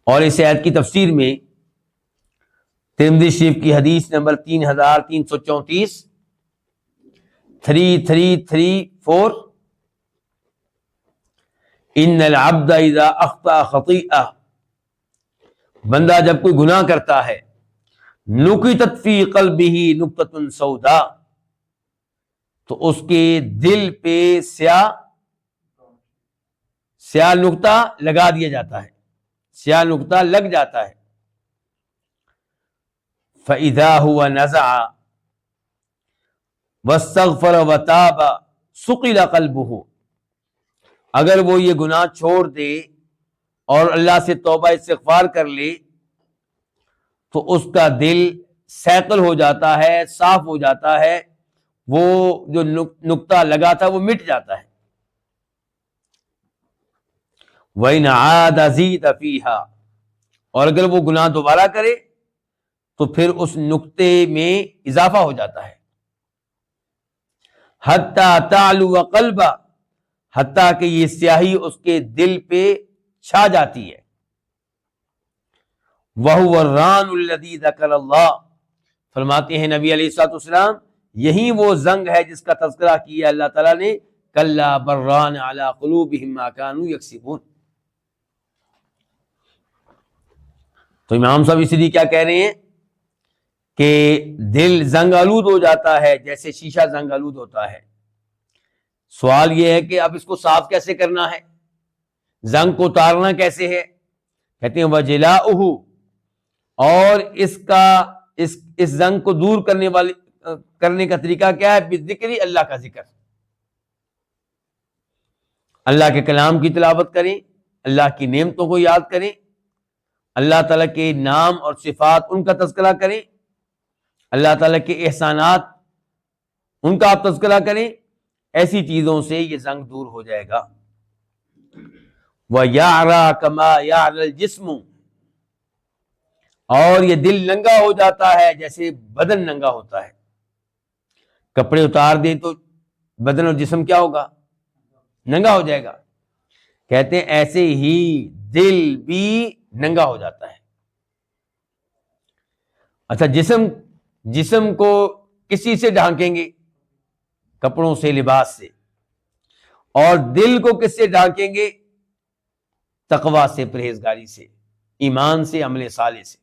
اور اس آیت کی تفسیر میں ترمذی شریف کی حدیث نمبر 3334 3334، ان العبد اذا اخطأ خطیئہ، بندہ جب کوئی گناہ کرتا ہے، نکتت فی قلبہ نکتۃ سوداء، تو اس کے دل پہ سیاہ نقطہ لگا دیا جاتا ہے، سیاہ نقطہ لگ جاتا ہے۔ فَإِذَا هُوَ نَزَعَ وَاسْتَغْفَرَ وَتَابَ سُقِلَ قَلْبُهُ، اگر وہ یہ گناہ چھوڑ دے اور اللہ سے توبہ استغفار کر لے تو اس کا دل سیکل ہو جاتا ہے، صاف ہو جاتا ہے، وہ جو نقطہ لگا تھا وہ مٹ جاتا ہے۔ وَإِنْ عَادَ زِيدَ فِيهَا، اور اگر وہ گناہ دوبارہ کرے تو پھر اس نقطے میں اضافہ ہو جاتا ہے۔ حَتَّى تَعْلُوَ قَلْبَ، حتیٰ کہ یہ سیاہی اس کے دل پہ چھا جاتی ہے۔ وَهُوَ الرَّانُ الَّذِي ذَكَرَ اللَّهُ، فرماتے ہیں نبی علیہ الصلوۃ والسلام یہی وہ زنگ ہے جس کا تذکرہ کیا اللہ تعالیٰ نے، کلا بران علی قلوبہم ما کانوا یکسبون، تو امام صاحب اسی لیے کیا کہہ رہے ہیں کہ دل زنگ آلود ہو جاتا ہے جیسے شیشہ زنگ آلود ہوتا ہے. سوال یہ ہے کہ اب اس کو صاف کیسے کرنا ہے، زنگ کو اتارنا کیسے ہے؟ کہتے ہیں وجلاؤہ، اور اس زنگ کو دور کرنے کا طریقہ کیا ہے؟ بذکر، اللہ کا ذکر. اللہ کے کلام کی تلاوت کریں، اللہ کی نعمتوں کو یاد کریں، اللہ تعالیٰ کے نام اور صفات ان کا تذکرہ کریں، اللہ تعالیٰ کے احسانات ان کا آپ تذکرہ کریں. ایسی چیزوں سے یہ زنگ دور ہو جائے گا. وَيَعْرَى كَمَا يَعْرَى الْجِسْمُ، اور یہ دل ننگا ہو جاتا ہے جیسے بدن ننگا ہوتا ہے. کپڑے اتار دیں تو بدن اور جسم کیا ہوگا؟ ننگا ہو جائے گا. کہتے ہیں ایسے ہی دل بھی ننگا ہو جاتا ہے. اچھا، جسم کو کسی سے ڈھانکیں گے؟ کپڑوں سے، لباس سے. اور دل کو کس سے ڈھانکیں گے؟ تقویٰ سے، پرہیزگاری سے، ایمان سے، عمل صالح سے.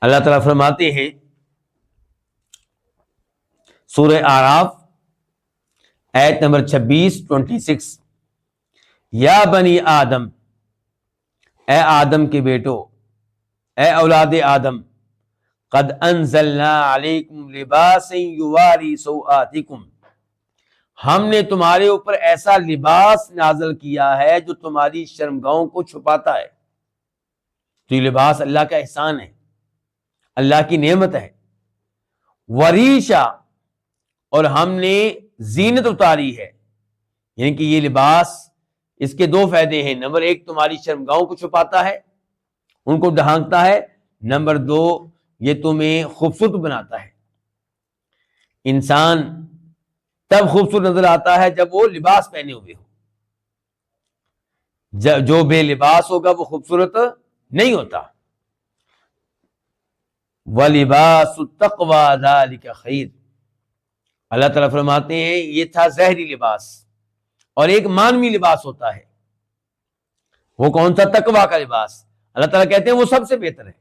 اللہ تعالیٰ فرماتے ہیں سورہ اعراف آیت نمبر 26 یا بنی آدم، اے آدم کے بیٹو، اے اولاد آدم، قد انزلنا علیکم لباسا یواری سوآتکم، ہم نے تمہارے اوپر ایسا لباس نازل کیا ہے جو تمہاری شرمگاہوں کو چھپاتا ہے. تو یہ لباس اللہ کا احسان ہے، اللہ کی نعمت ہے. وریشا، اور ہم نے زینت اتاری ہے، یعنی کہ یہ لباس، اس کے دو فائدے ہیں. نمبر 1، تمہاری شرمگاہوں کو چھپاتا ہے، ان کو ڈھانکتا ہے. نمبر 2، یہ تمہیں خوبصورت بناتا ہے. انسان تب خوبصورت نظر آتا ہے جب وہ لباس پہنے ہوئے ہو. جو بے لباس ہوگا وہ خوبصورت نہیں ہوتا. وَلِبَاسُ التَّقْوَىٰ ذَلِكَ خَيْرٌ، اللہ تعالیٰ فرماتے ہیں یہ تھا ظاہری لباس، اور ایک معنوی لباس ہوتا ہے. وہ کون سا؟ تقویٰ کا لباس. اللہ تعالیٰ کہتے ہیں وہ سب سے بہتر ہے.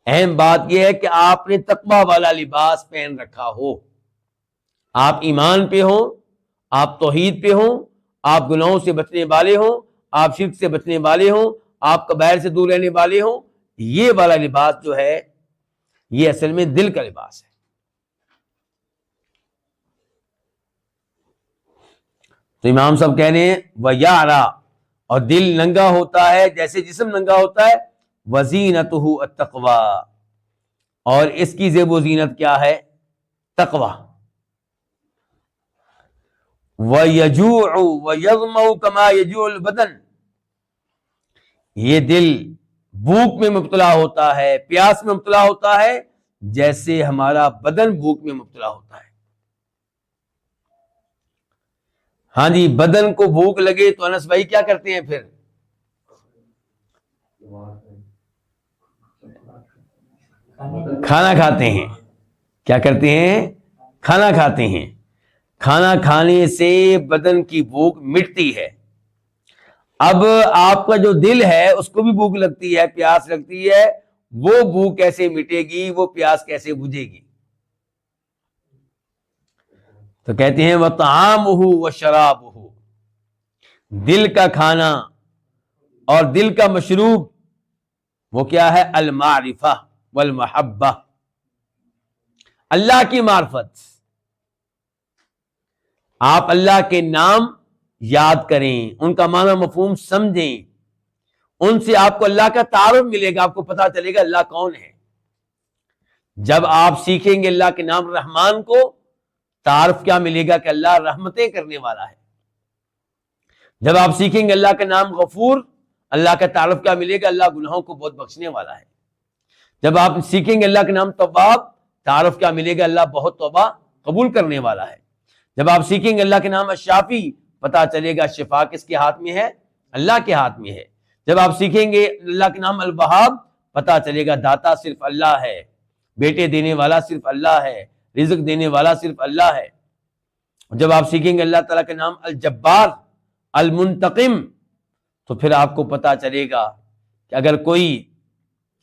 اہم بات یہ ہے کہ آپ نے تقویٰ والا لباس پہن رکھا ہو. آپ ایمان پہ ہوں، آپ توحید پہ ہوں، آپ گناہوں سے بچنے والے ہوں، آپ شرک سے بچنے والے ہوں، آپ کبائر سے دور رہنے والے ہوں. یہ والا لباس جو ہے یہ اصل میں دل کا لباس ہے. تو امام صاحب کہہ رہے ہیں وَيَعْرَى، اور دل ننگا ہوتا ہے جیسے جسم ننگا ہوتا ہے. وَزِينَتُهُ التَّقْوَىٰ، اور اس کی زیب و زینت کیا ہے؟ تقویٰ. وَيَجُوعُ وَيَظْمَأُ كَمَا يَجُوعُ الْبَدَنُ، یہ دل بھوک میں مبتلا ہوتا ہے، پیاس میں مبتلا ہوتا ہے جیسے ہمارا بدن بھوک میں مبتلا ہوتا ہے. ہاں جی، بدن کو بھوک لگے تو انس بھائی کیا کرتے ہیں پھر؟ کھانا کھاتے ہیں. کیا کرتے ہیں؟ کھانا کھاتے ہیں. کھانا کھانے سے بدن کی بھوک مٹتی ہے. اب آپ کا جو دل ہے اس کو بھی بھوک لگتی ہے، پیاس لگتی ہے. وہ بھوک کیسے مٹے گی؟ وہ پیاس کیسے بجھے گی؟ تو کہتے ہیں وَطَعَامُهُ وَشَرَابُهُ، دل کا کھانا اور دل کا مشروب وہ کیا ہے؟ المعرفہ والمحبہ، اللہ کی معرفت. آپ اللہ کے نام یاد کریں، ان کا معنی مفہوم سمجھیں، ان سے آپ کو اللہ کا تعارف ملے گا، آپ کو پتا چلے گا اللہ کون ہے. جب آپ سیکھیں گے اللہ کے نام رحمان کو، تعارف کیا ملے گا کہ اللہ رحمتیں کرنے والا ہے. جب آپ سیکھیں گے اللہ کا نام غفور، اللہ کا تعارف کیا ملے گا؟ اللہ گناہوں کو بہت بخشنے والا ہے. جب آپ سیکھیں گے اللہ کا نام تواب، تعارف کیا ملے گا؟ اللہ بہت توبہ قبول کرنے والا ہے. جب آپ سیکھیں گے اللہ کے نام الشافی، پتا چلے گا شفا کس کے ہاتھ میں ہے؟ اللہ کے ہاتھ میں ہے. جب آپ سیکھیں گے اللہ کے نام الوہاب، پتا چلے گا داتا صرف اللہ ہے، بیٹے دینے والا صرف اللہ ہے، رزق دینے والا صرف اللہ ہے. جب آپ سیکھیں گے اللہ تعالیٰ کے نام الجبار، المنتقم، تو پھر آپ کو پتا چلے گا کہ اگر کوئی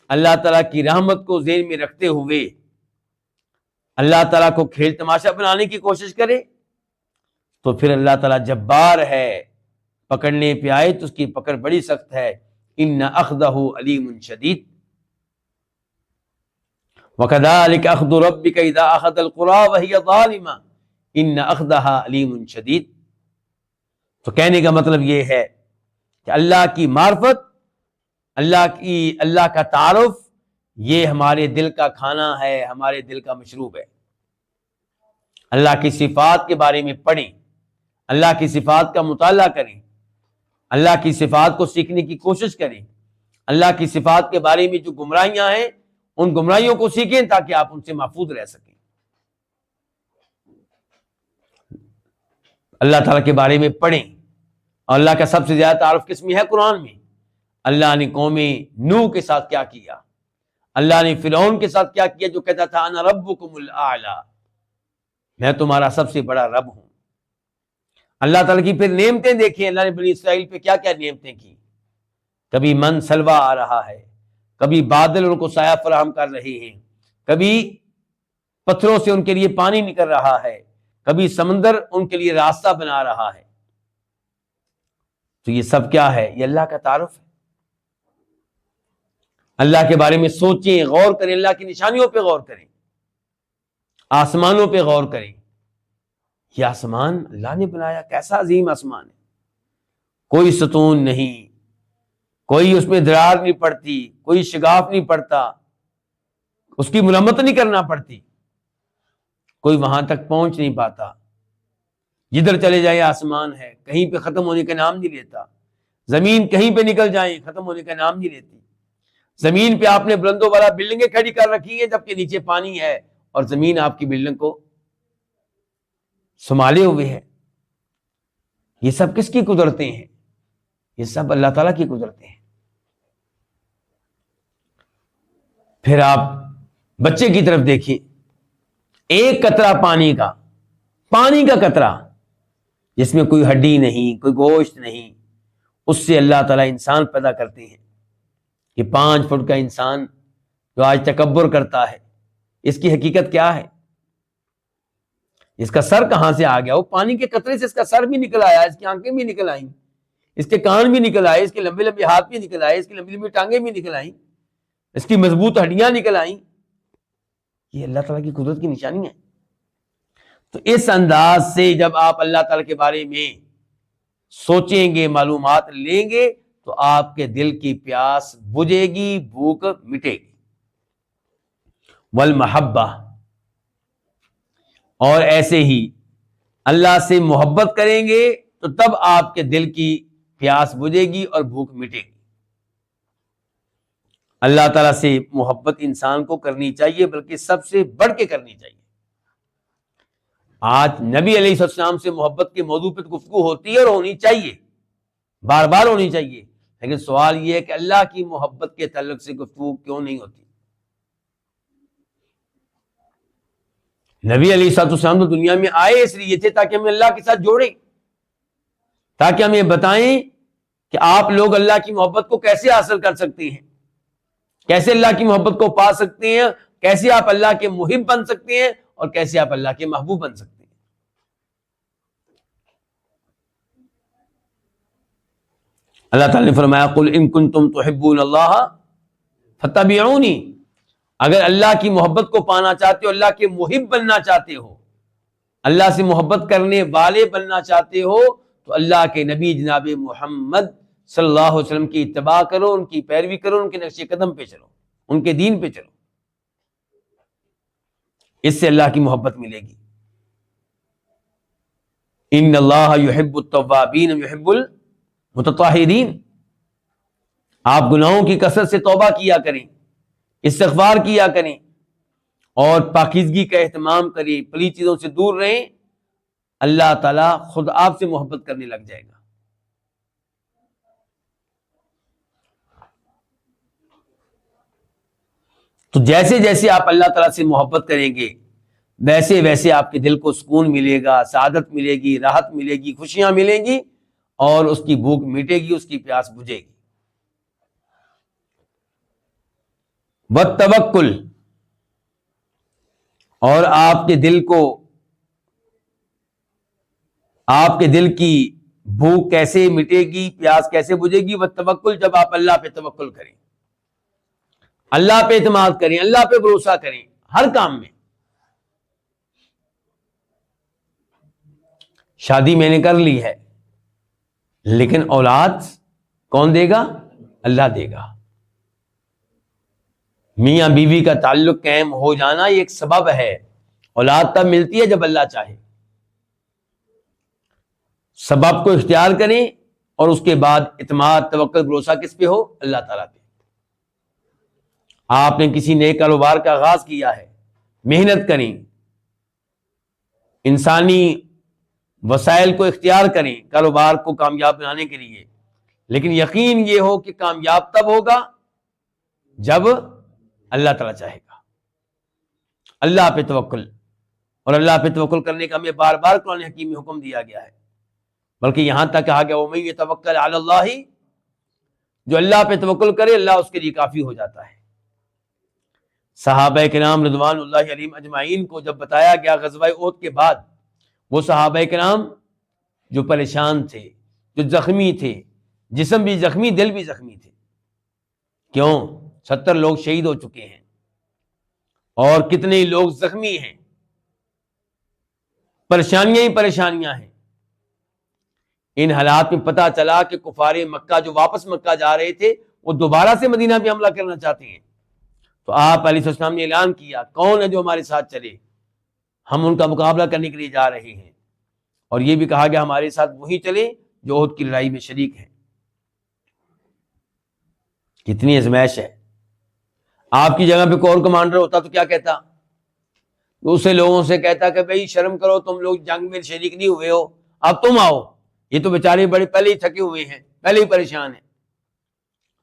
اللہ تعالیٰ کی رحمت کو ذہن میں رکھتے ہوئے اللہ تعالیٰ کو کھیل تماشا بنانے کی کوشش کرے تو پھر اللہ تعالیٰ جبار ہے، پکڑنے پہ آئے تو اس کی پکڑ بڑی سخت ہے۔ ان اخذہ علیم شدید وَكَذَلِكَ أَخْذُ رَبِّكَ إِذَا أَخَذَ الْقُرَىٰ وَهِيَ ظَالِمَةٌ إِنَّ أَخْذَهَا عَلِيمٌ شَدِيدٌ۔ تو کہنے کا مطلب یہ ہے کہ اللہ کی معرفت، اللہ کا تعارف، یہ ہمارے دل کا کھانا ہے، ہمارے دل کا مشروب ہے۔ اللہ کی صفات کے بارے میں پڑھیں، اللہ کی صفات کا مطالعہ کریں، اللہ کی صفات کو سیکھنے کی کوشش کریں، اللہ کی صفات کے بارے میں جو گمراہیاں ہیں ان گمراہیوں کو سیکھیں تاکہ آپ ان سے محفوظ رہ سکیں۔ اللہ تعالیٰ کے بارے میں پڑھیں، اور اللہ کا سب سے زیادہ تعارف کس میں ہے؟ قرآن میں۔ اللہ نے قوم نوح کے ساتھ کیا کیا، اللہ نے فرعون کے ساتھ کیا کیا جو کہتا تھا انا ربکم الاعلی، میں تمہارا سب سے بڑا رب ہوں۔ اللہ تعالیٰ کی پھر نعمتیں دیکھیں، اللہ نے بنی اسرائیل پہ کیا کیا نعمتیں کی۔ کبھی من سلوا آ رہا ہے، کبھی بادل ان کو سایہ فراہم کر رہے ہیں، کبھی پتھروں سے ان کے لیے پانی نکل رہا ہے، کبھی سمندر ان کے لیے راستہ بنا رہا ہے۔ تو یہ سب کیا ہے؟ یہ اللہ کا تعارف ہے۔ اللہ کے بارے میں سوچیں، غور کریں، اللہ کی نشانیوں پہ غور کریں، آسمانوں پہ غور کریں۔ یہ آسمان اللہ نے بنایا، کیسا عظیم آسمان ہے، کوئی ستون نہیں، کوئی اس میں درار نہیں پڑتی، کوئی شگاف نہیں پڑتا، اس کی مرمت نہیں کرنا پڑتی، کوئی وہاں تک پہنچ نہیں پاتا۔ جدھر چلے جائے آسمان ہے، کہیں پہ ختم ہونے کا نام نہیں لیتا۔ زمین کہیں پہ نکل جائیں ختم ہونے کا نام نہیں لیتی۔ زمین پہ آپ نے بلندوں والا بلڈنگیں کھڑی کر رکھی ہیں جبکہ نیچے پانی ہے، اور زمین آپ کی بلڈنگ کو سنبھالے ہوئے ہے۔ یہ سب کس کی قدرتیں ہیں؟ یہ سب اللہ تعالیٰ کی قدرتیں ہیں۔ پھر آپ بچے کی طرف دیکھیں، ایک قطرہ پانی کا قطرہ جس میں کوئی ہڈی نہیں، کوئی گوشت نہیں، اس سے اللہ تعالیٰ انسان پیدا کرتے ہیں۔ یہ 5 فٹ کا انسان جو آج تکبر کرتا ہے، اس کی حقیقت کیا ہے؟ اس کا سر کہاں سے آ گیا؟ وہ پانی کے قطرے سے اس کا سر بھی نکل آیا، اس کی آنکھیں بھی نکل آئیں، اس کے کان بھی نکل آئے، اس کے لمبے لمبے ہاتھ بھی نکل آئے، اس کی لمبی لمبی ٹانگیں بھی نکل آئیں، اس کی مضبوط ہڈیاں نکل آئیں۔ یہ اللہ تعالیٰ کی قدرت کی نشانی ہے۔ تو اس انداز سے جب آپ اللہ تعالیٰ کے بارے میں سوچیں گے، معلومات لیں گے، تو آپ کے دل کی پیاس بجھے گی، بھوک مٹے گی۔ والمحبہ، اور ایسے ہی اللہ سے محبت کریں گے تو تب آپ کے دل کی پیاس بجھے گی اور بھوک مٹے گی۔ اللہ تعالیٰ سے محبت انسان کو کرنی چاہیے، بلکہ سب سے بڑھ کے کرنی چاہیے۔ آج نبی علیہ السلام سے محبت کے موضوع پہ گفتگو ہوتی ہے اور ہونی چاہیے، بار بار ہونی چاہیے، لیکن سوال یہ ہے کہ اللہ کی محبت کے تعلق سے گفتگو کیوں نہیں ہوتی؟ نبی علیہ السلام تو دنیا میں آئے اس لیے تھے تاکہ ہمیں اللہ کے ساتھ جوڑیں، تاکہ ہمیں بتائیں کہ آپ لوگ اللہ کی محبت کو کیسے حاصل کر سکتے ہیں، کیسے اللہ کی محبت کو پا سکتے ہیں، کیسے آپ اللہ کے محب بن سکتے ہیں، اور کیسے آپ اللہ کے محبوب بن سکتے ہیں۔ اللہ تعالیٰ نے فرمایا قل ان کنتم تحبون اللہ فاتبعونی، اگر اللہ کی محبت کو پانا چاہتے ہو، اللہ کے محب بننا چاہتے ہو، اللہ سے محبت کرنے والے بننا چاہتے ہو، تو اللہ کے نبی جناب محمد صلی اللہ علیہ وسلم کی اتباع کرو، ان کی پیروی کرو، ان کے نقش قدم پہ چلو، ان کے دین پہ چلو، اس سے اللہ کی محبت ملے گی۔ ان اللہ یحب التوابین یحب المتطہرین، آپ گناہوں کی کثرت سے توبہ کیا کریں، استغفار کیا کریں، اور پاکیزگی کا اہتمام کریں، پلیت چیزوں سے دور رہیں، اللہ تعالیٰ خود آپ سے محبت کرنے لگ جائے گا۔ تو جیسے جیسے آپ اللہ تعالیٰ سے محبت کریں گے، ویسے ویسے آپ کے دل کو سکون ملے گا، سعادت ملے گی، راحت ملے گی، خوشیاں ملیں گی، اور اس کی بھوک مٹے گی، اس کی پیاس بجھے گی۔ والتوکل، اور آپ کے دل کی بھوک کیسے مٹے گی، پیاس کیسے بجھے گی؟ والتوکل، جب آپ اللہ پہ توکل کریں، اللہ پہ اعتماد کریں، اللہ پہ بھروسہ کریں ہر کام میں۔ شادی میں نے کر لی ہے، لیکن اولاد کون دے گا؟ اللہ دے گا۔ میاں بیوی کا تعلق قائم ہو جانا یہ ایک سبب ہے، اولاد تب ملتی ہے جب اللہ چاہے۔ سبب کو اختیار کریں اور اس کے بعد اعتماد، توکل، بھروسہ کس پہ ہو؟ اللہ تعالیٰ پہ۔ آپ نے کسی نئے کاروبار کا آغاز کیا ہے، محنت کریں، انسانی وسائل کو اختیار کریں کاروبار کو کامیاب بنانے کے لیے، لیکن یقین یہ ہو کہ کامیاب تب ہوگا جب اللہ تعالیٰ چاہے گا۔ اللہ پہ توکل، اور اللہ پہ توکل کرنے کا ہمیں بار بار قرآن حکیم میں حکم دیا گیا ہے، بلکہ یہاں تک کہا گیا وَمَن يَتَوَکَّلْ عَلَى اللَّهِ، جو اللہ پہ توکل کرے اللہ اس کے لیے کافی ہو جاتا ہے۔ صحابہ کرام رضوان اللہ علیہم اجمعین کو جب بتایا گیا غزوہ احد کے بعد، وہ صحابہ کرام جو پریشان تھے، جو زخمی تھے، جسم بھی زخمی، دل بھی زخمی تھے۔ کیوں؟ 70 لوگ شہید ہو چکے ہیں اور کتنے لوگ زخمی ہیں، پریشانیاں ہی پریشانیاں ہیں۔ ان حالات میں پتہ چلا کہ کفار مکہ جو واپس مکہ جا رہے تھے وہ دوبارہ سے مدینہ پہ حملہ کرنا چاہتے ہیں، تو آپ علیہ السلام نے اعلان کیا کون ہے جو ہمارے ساتھ چلے، ہم ان کا مقابلہ کرنے کے لیے جا رہے ہیں۔ اور یہ بھی کہا گیا ہمارے ساتھ وہی چلے جو احد کی لڑائی میں شریک ہیں۔ کتنی ازمائش ہے۔ آپ کی جگہ پہ کوئی اور کمانڈر ہوتا تو کیا کہتا؟ دوسرے لوگوں سے کہتا کہ بھئی شرم کرو، تم لوگ جنگ میں شریک نہیں ہوئے ہو، اب تم آؤ، یہ تو بیچارے بڑے پہلے ہی تھکے ہوئے ہیں، پہلے ہی پریشان ہیں۔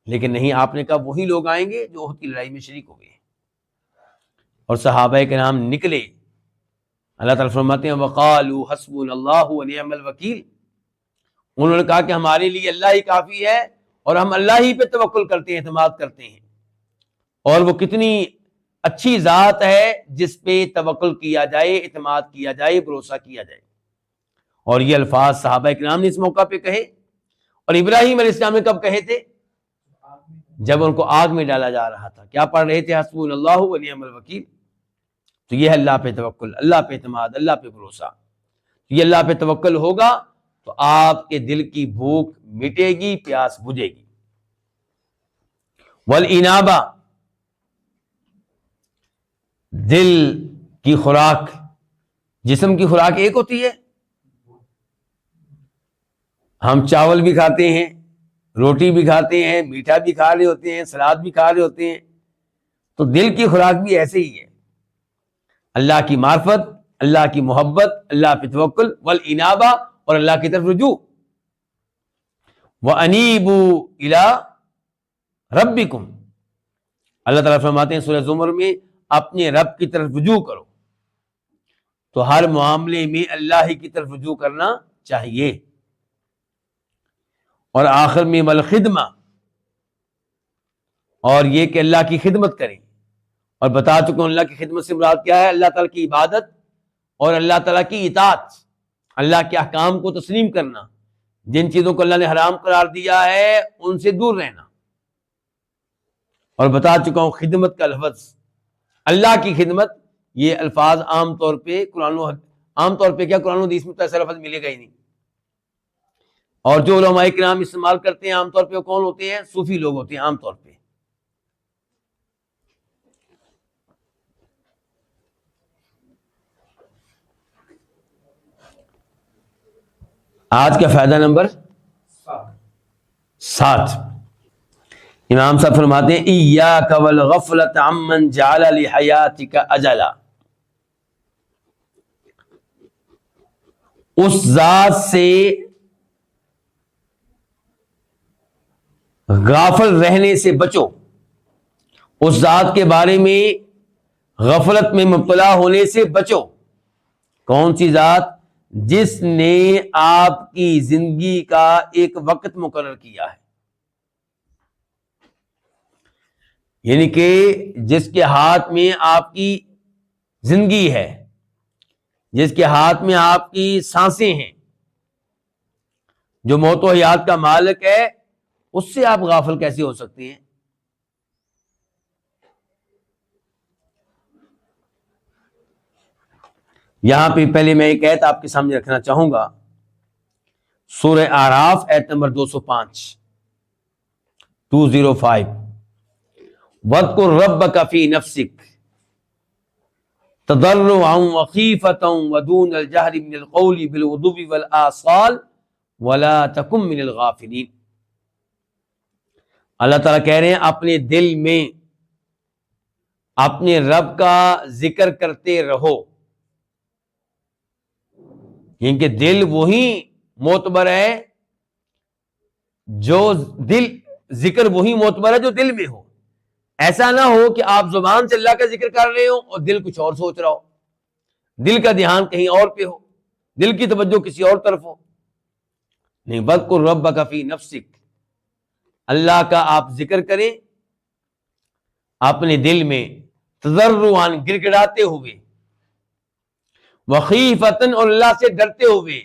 لیکن نہیں، آپ نے کہا وہی لوگ آئیں گے جو احد کی لڑائی میں شریک ہوئے ہیں۔ اور صحابہ کرام نکلے۔ اللہ تعالیٰ فرماتے ہیں وَقَالُوا حَسْبُنَا اللَّهُ وَنِعْمَ الْوَكِيلُ، انہوں نے کہا کہ ہمارے لیے اللہ ہی کافی ہے اور ہم اللہ ہی پہ توکل کرتے ہیں، اعتماد کرتے ہیں۔ اور وہ کتنی اچھی ذات ہے جس پہ توکل کیا جائے، اعتماد کیا جائے، بھروسہ کیا جائے۔ اور یہ الفاظ صحابہ کرام نے اس موقع پہ کہے، اور ابراہیم علیہ السلام نے کب کہے تھے؟ جب ان کو آگ میں ڈالا جا رہا تھا۔ کیا پڑھ رہے تھے؟ حسبنا اللہ ونعم الوکیل۔ تو یہ ہے اللہ پہ توکل، اللہ پہ اعتماد، اللہ پہ بھروسہ۔ یہ اللہ پہ توکل ہوگا تو آپ کے دل کی بھوک مٹے گی، پیاس بجھے گی۔ والانابہ، دل کی خوراک، جسم کی خوراک ایک ہوتی ہے۔ ہم چاول بھی کھاتے ہیں، روٹی بھی کھاتے ہیں، میٹھا بھی کھا رہے ہوتے ہیں، سلاد بھی کھا رہے ہوتے ہیں، تو دل کی خوراک بھی ایسے ہی ہے۔ اللہ کی معرفت، اللہ کی محبت، اللہ پہ توکل، والانابہ، اور اللہ کی طرف رجوع۔ وَأَنِيبُوا إِلَىٰ رَبِّكُمْ، اللہ تعالیٰ فرماتے ہیں سورہ زمر میں اپنے رب کی طرف رجوع کرو۔ تو ہر معاملے میں اللہ ہی کی طرف رجوع کرنا چاہیے۔ اور آخر میں والخدمہ، اور یہ کہ اللہ کی خدمت کریں۔ اور بتا چکا ہوں اللہ کی خدمت سے مراد کیا ہے؟ اللہ تعالیٰ کی عبادت اور اللہ تعالیٰ کی اطاعت، اللہ کے احکام کو تسلیم کرنا، جن چیزوں کو اللہ نے حرام قرار دیا ہے ان سے دور رہنا۔ اور بتا چکا ہوں خدمت کا لفظ، اللہ کی خدمت، یہ الفاظ عام طور پہ قرآن و حدیث میں تو ایسا لفظ ملے گا ہی نہیں۔ اور جو علماء کرام استعمال کرتے ہیں عام طور پہ وہ کون ہوتے ہیں؟ صوفی لوگ ہوتے ہیں عام طور پہ۔ آج کا فائدہ نمبر 7، امام صاحب فرماتے ہیں ایاک والغفلۃ عمن جعل لحیاتک اجلا، اس ذات سے غافل رہنے سے بچو، اس ذات کے بارے میں غفلت میں مبتلا ہونے سے بچو۔ کون سی ذات؟ جس نے آپ کی زندگی کا ایک وقت مقرر کیا ہے، یعنی کہ جس کے ہاتھ میں آپ کی زندگی ہے، جس کے ہاتھ میں آپ کی سانسیں ہیں، جو موت و حیات کا مالک ہے، اس سے آپ غافل کیسے ہو سکتے ہیں؟ یہاں پہ پہلے میں ایک آیت آپ کے سامنے رکھنا چاہوں گا، سورہ اعراف آیت نمبر 205 وَاذْكُرْ رَبَّكَ فِي نَفْسِكَ تَضَرُّعًا وَخِيفَةً وَدُونَ الْجَهْرِ مِنَ الْقَوْلِ بِالْغُدُوِّ وَالْآصَالِ وَلَا تَكُن مِّنَ الْغَافِلِينَ۔ اللہ تعالیٰ کہہ رہے ہیں اپنے دل میں اپنے رب کا ذکر کرتے رہو، کیونکہ دل وہی معتبر ہے جو دل ذکر وہی معتبر ہے جو دل میں ہو۔ ایسا نہ ہو کہ آپ زبان سے اللہ کا ذکر کر رہے ہو اور دل کچھ اور سوچ رہا ہو، دل کا دھیان کہیں اور پہ ہو، دل کی توجہ کسی اور طرف ہو۔ نہیں، وَاذْكُرْ رَبَّكَ فِي نَفْسِكَ، اللہ کا آپ ذکر کریں اپنے دل میں، تضرعاً گر گڑاتے ہوئے، وخیفتاً اور اللہ سے ڈرتے ہوئے،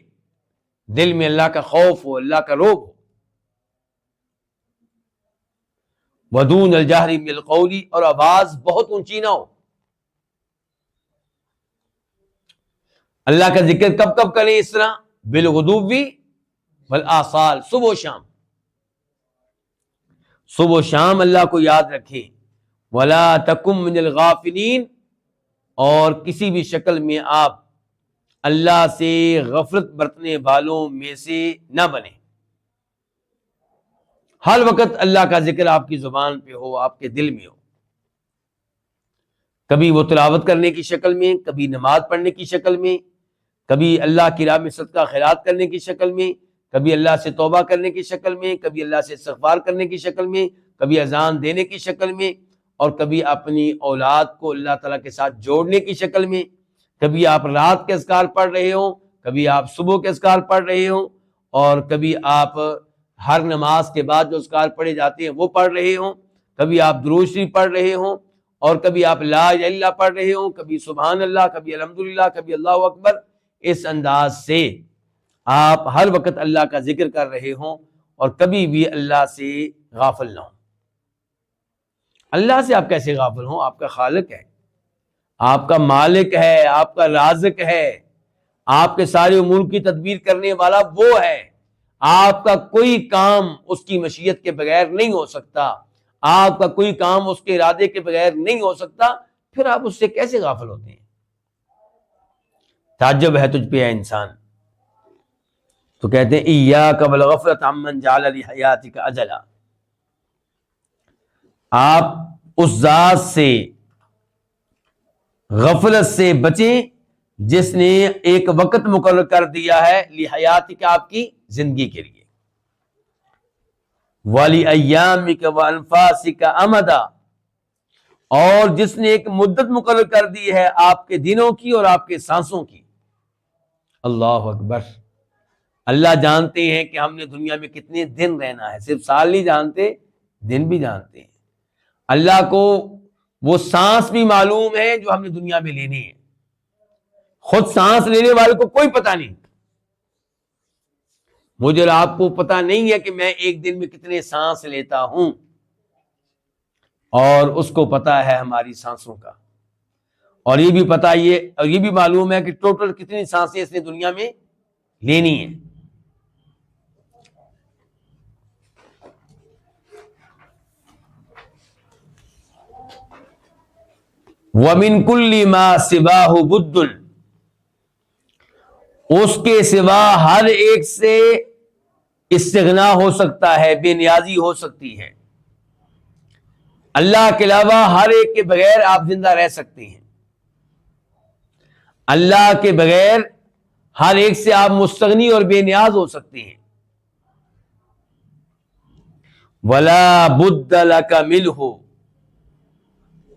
دل میں اللہ کا خوف ہو، اللہ کا روب ہو، ودون الجہر من القول اور آواز بہت اونچی نہ ہو۔ اللہ کا ذکر کب کب کریں اس طرح؟ بالغدو والآصال، صبح و شام، صبح و شام اللہ کو یاد رکھیں۔ ولا تکم من الغافلین، اور کسی بھی شکل میں آپ اللہ سے غفلت برتنے والوں میں سے نہ بنیں۔ ہر وقت اللہ کا ذکر آپ کی زبان پہ ہو، آپ کے دل میں ہو، کبھی وہ تلاوت کرنے کی شکل میں، کبھی نماز پڑھنے کی شکل میں، کبھی اللہ کی راہ میں صدقہ خیرات کرنے کی شکل میں، کبھی اللہ سے توبہ کرنے کی شکل میں، کبھی اللہ سے استغفار کرنے کی شکل میں، کبھی اذان دینے کی شکل میں، اور کبھی اپنی اولاد کو اللہ تعالیٰ کے ساتھ جوڑنے کی شکل میں۔ کبھی آپ رات کے اذکار پڑھ رہے ہوں، کبھی آپ صبح کے اذکار پڑھ رہے ہوں، اور کبھی آپ ہر نماز کے بعد جو اذکار پڑھے جاتے ہیں وہ پڑھ رہے ہوں، کبھی آپ درود شریف پڑھ رہے ہوں، اور کبھی آپ لا الہ الا اللہ پڑھ رہے ہوں، کبھی سبحان اللہ، کبھی الحمدللہ، کبھی اللہ اکبر۔ اس انداز سے آپ ہر وقت اللہ کا ذکر کر رہے ہوں اور کبھی بھی اللہ سے غافل نہ ہوں۔ اللہ سے آپ کیسے غافل ہوں؟ آپ کا خالق ہے، آپ کا مالک ہے، آپ کا رازق ہے، آپ کے سارے امور کی تدبیر کرنے والا وہ ہے۔ آپ کا کوئی کام اس کی مشیت کے بغیر نہیں ہو سکتا، آپ کا کوئی کام اس کے ارادے کے بغیر نہیں ہو سکتا، پھر آپ اس سے کیسے غافل ہوتے ہیں؟ تعجب ہے تجھ پہ اے انسان۔ تو کہتے ہیں ایاک والغفلۃ عمن جعل لحیاتک اجلا، آپ اس ذات سے غفلت سے بچیں جس نے ایک وقت مقرر کر دیا ہے لحیاتک، آپ کی زندگی کے لیے، وَلِأَيَّامِكَ وَأَنفَاسِكَ أَمَدًا، اور جس نے ایک مدت مقرر کر دی ہے آپ کے دنوں کی اور آپ کے سانسوں کی۔ اللہ اکبر۔ اللہ جانتے ہیں کہ ہم نے دنیا میں کتنے دن رہنا ہے، صرف سال نہیں جانتے، دن بھی جانتے ہیں۔ اللہ کو وہ سانس بھی معلوم ہے جو ہم نے دنیا میں لینی ہے، خود سانس لینے والے کو کوئی پتہ نہیں۔ مجھے اور آپ کو پتہ نہیں ہے کہ میں ایک دن میں کتنے سانس لیتا ہوں، اور اس کو پتہ ہے ہماری سانسوں کا، اور یہ بھی پتہ اور یہ بھی معلوم ہے کہ ٹوٹل کتنی سانسیں اس نے دنیا میں لینی ہیں۔ وَمِن كُلِّ مَا سِوَاهُ بُدٌّ، اس کے سوا ہر ایک سے استغنا ہو سکتا ہے، بے نیازی ہو سکتی ہے۔ اللہ کے علاوہ ہر ایک کے بغیر آپ زندہ رہ سکتے ہیں، اللہ کے بغیر ہر ایک سے آپ مستغنی اور بے نیاز ہو سکتے ہیں۔ وَلَا بُدَّ لَكَ مِنْهُ،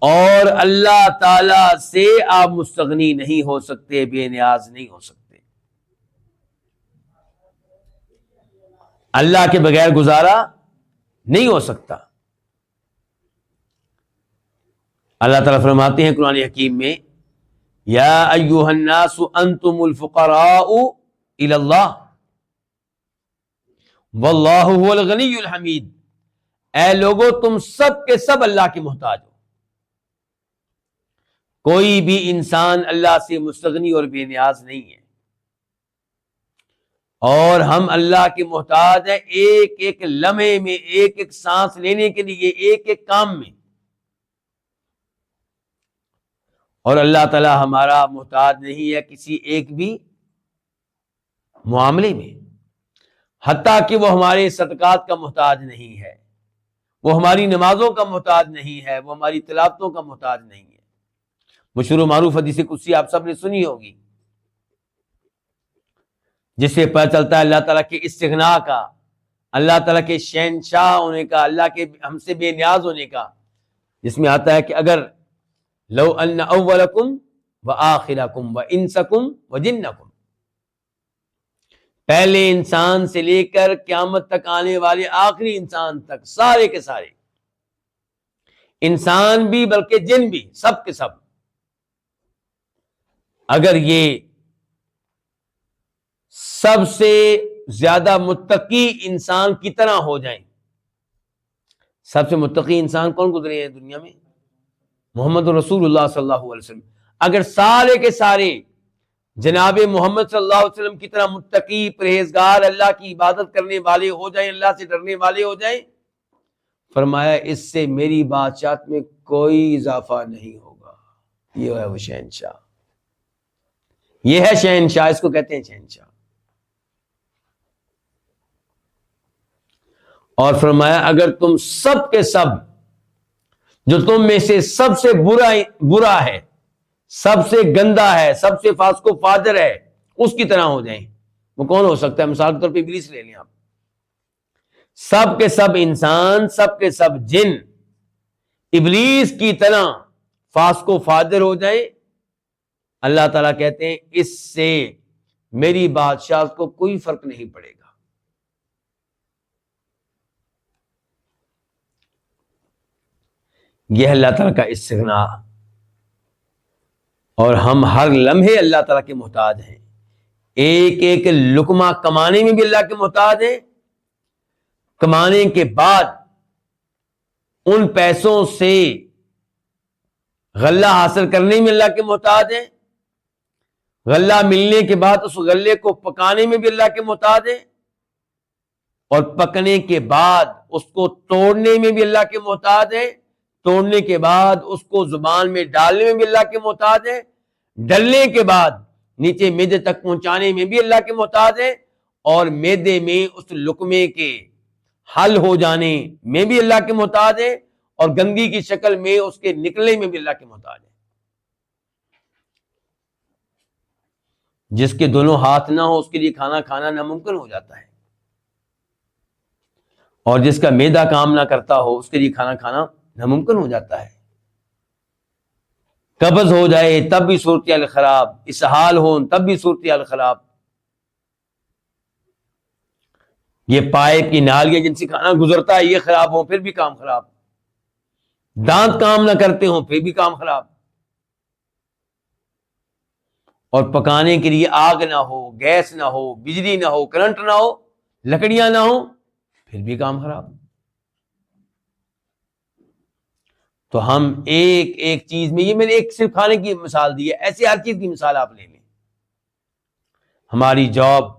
اور اللہ تعالی سے آپ مستغنی نہیں ہو سکتے، بے نیاز نہیں ہو سکتے۔ اللہ کے بغیر گزارا نہیں ہو سکتا۔ اللہ تعالیٰ فرماتے ہیں قرآن حکیم میں، یا ایھا الناس انتم الفقراء الی اللہ واللہ هو الغنی الحمید، اے لوگو تم سب کے سب اللہ کے محتاج ہو۔ کوئی بھی انسان اللہ سے مستغنی اور بے نیاز نہیں ہے، اور ہم اللہ کے محتاج ہیں ایک ایک لمحے میں، ایک ایک سانس لینے کے لیے، ایک ایک کام میں، اور اللہ تعالی ہمارا محتاج نہیں ہے کسی ایک بھی معاملے میں، حتیٰ کہ وہ ہمارے صدقات کا محتاج نہیں ہے، وہ ہماری نمازوں کا محتاج نہیں ہے، وہ ہماری تلاوتوں کا محتاج نہیں ہے۔ مشہور و معروف حدیث قدسی آپ سب نے سنی ہوگی، جس سے پتہ چلتا ہے اللہ تعالیٰ کے استغنا کا، اللہ تعالیٰ کے شہنشاہ ہونے کا، اللہ کے ہم سے بے نیاز ہونے کا، جس میں آتا ہے کہ اگر لو ان اولکم وآخرکم وانسکم وجنکم، پہلے انسان سے لے کر قیامت تک آنے والے آخری انسان تک، سارے کے سارے انسان بھی بلکہ جن بھی، سب کے سب، اگر یہ سب سے زیادہ متقی انسان کی طرح ہو جائیں، سب سے متقی انسان کون گزرے ہیں دنیا میں؟ محمد رسول اللہ صلی اللہ علیہ وسلم۔ اگر سارے کے سارے جناب محمد صلی اللہ علیہ وسلم کی طرح متقی، پرہیزگار، اللہ کی عبادت کرنے والے ہو جائیں، اللہ سے ڈرنے والے ہو جائیں، فرمایا اس سے میری بادشاہت میں کوئی اضافہ نہیں ہوگا۔ یہ ہے وہ شہنشاہ، یہ ہے شہنشاہ، اس کو کہتے ہیں شہنشاہ۔ اور فرمایا اگر تم سب کے سب، جو تم میں سے سب سے برا ہے، سب سے گندا ہے، سب سے فاسق و فاجر ہے، اس کی طرح ہو جائیں، وہ کون ہو سکتا ہے؟ مثال کے طور پہ ابلیس لے لیں آپ۔ سب کے سب انسان، سب کے سب جن ابلیس کی طرح فاسق و فاجر ہو جائیں، اللہ تعالیٰ کہتے ہیں اس سے میری بادشاہت کو کوئی فرق نہیں پڑے گا۔ یہ اللہ تعالیٰ کا استغنا، اور ہم ہر لمحے اللہ تعالیٰ کے محتاج ہیں، ایک ایک لقمہ کمانے میں بھی اللہ کے محتاج ہیں، کمانے کے بعد ان پیسوں سے غلہ حاصل کرنے میں اللہ کے محتاج ہیں، غلہ ملنے کے بعد اس غلے کو پکانے میں بھی اللہ کے محتاج ہیں، اور پکنے کے بعد اس کو توڑنے میں بھی اللہ کے محتاج ہیں، توڑنے کے بعد اس کو زبان میں ڈالنے میں بھی اللہ کے محتاج ہیں، ڈلنے کے بعد نیچے معدے تک پہنچانے میں بھی اللہ کے محتاج ہیں، اور معدے میں اس لقمے کے حل ہو جانے میں بھی اللہ کے محتاج ہیں، اور گندگی کی شکل میں اس کے نکلنے میں بھی اللہ کے محتاج ہیں۔ جس کے دونوں ہاتھ نہ ہو اس کے لیے کھانا کھانا ناممکن ہو جاتا ہے، اور جس کا معدہ کام نہ کرتا ہو اس کے لیے کھانا کھانا ناممکن ہو جاتا ہے۔ قبض ہو جائے تب بھی صورتحال خراب، اسہال ہو تب بھی صورتحال خراب، یہ پائپ کی نالیاں جن سے کھانا گزرتا ہے یہ خراب ہو پھر بھی کام خراب، دانت کام نہ کرتے ہوں پھر بھی کام خراب، اور پکانے کے لیے آگ نہ ہو، گیس نہ ہو، بجلی نہ ہو، کرنٹ نہ ہو، لکڑیاں نہ ہو، پھر بھی کام خراب۔ تو ہم ایک ایک چیز میں، یہ میں نے ایک صرف کھانے کی مثال دی ہے، ایسے ہر چیز کی مثال آپ لے لیں۔ ہماری جاب،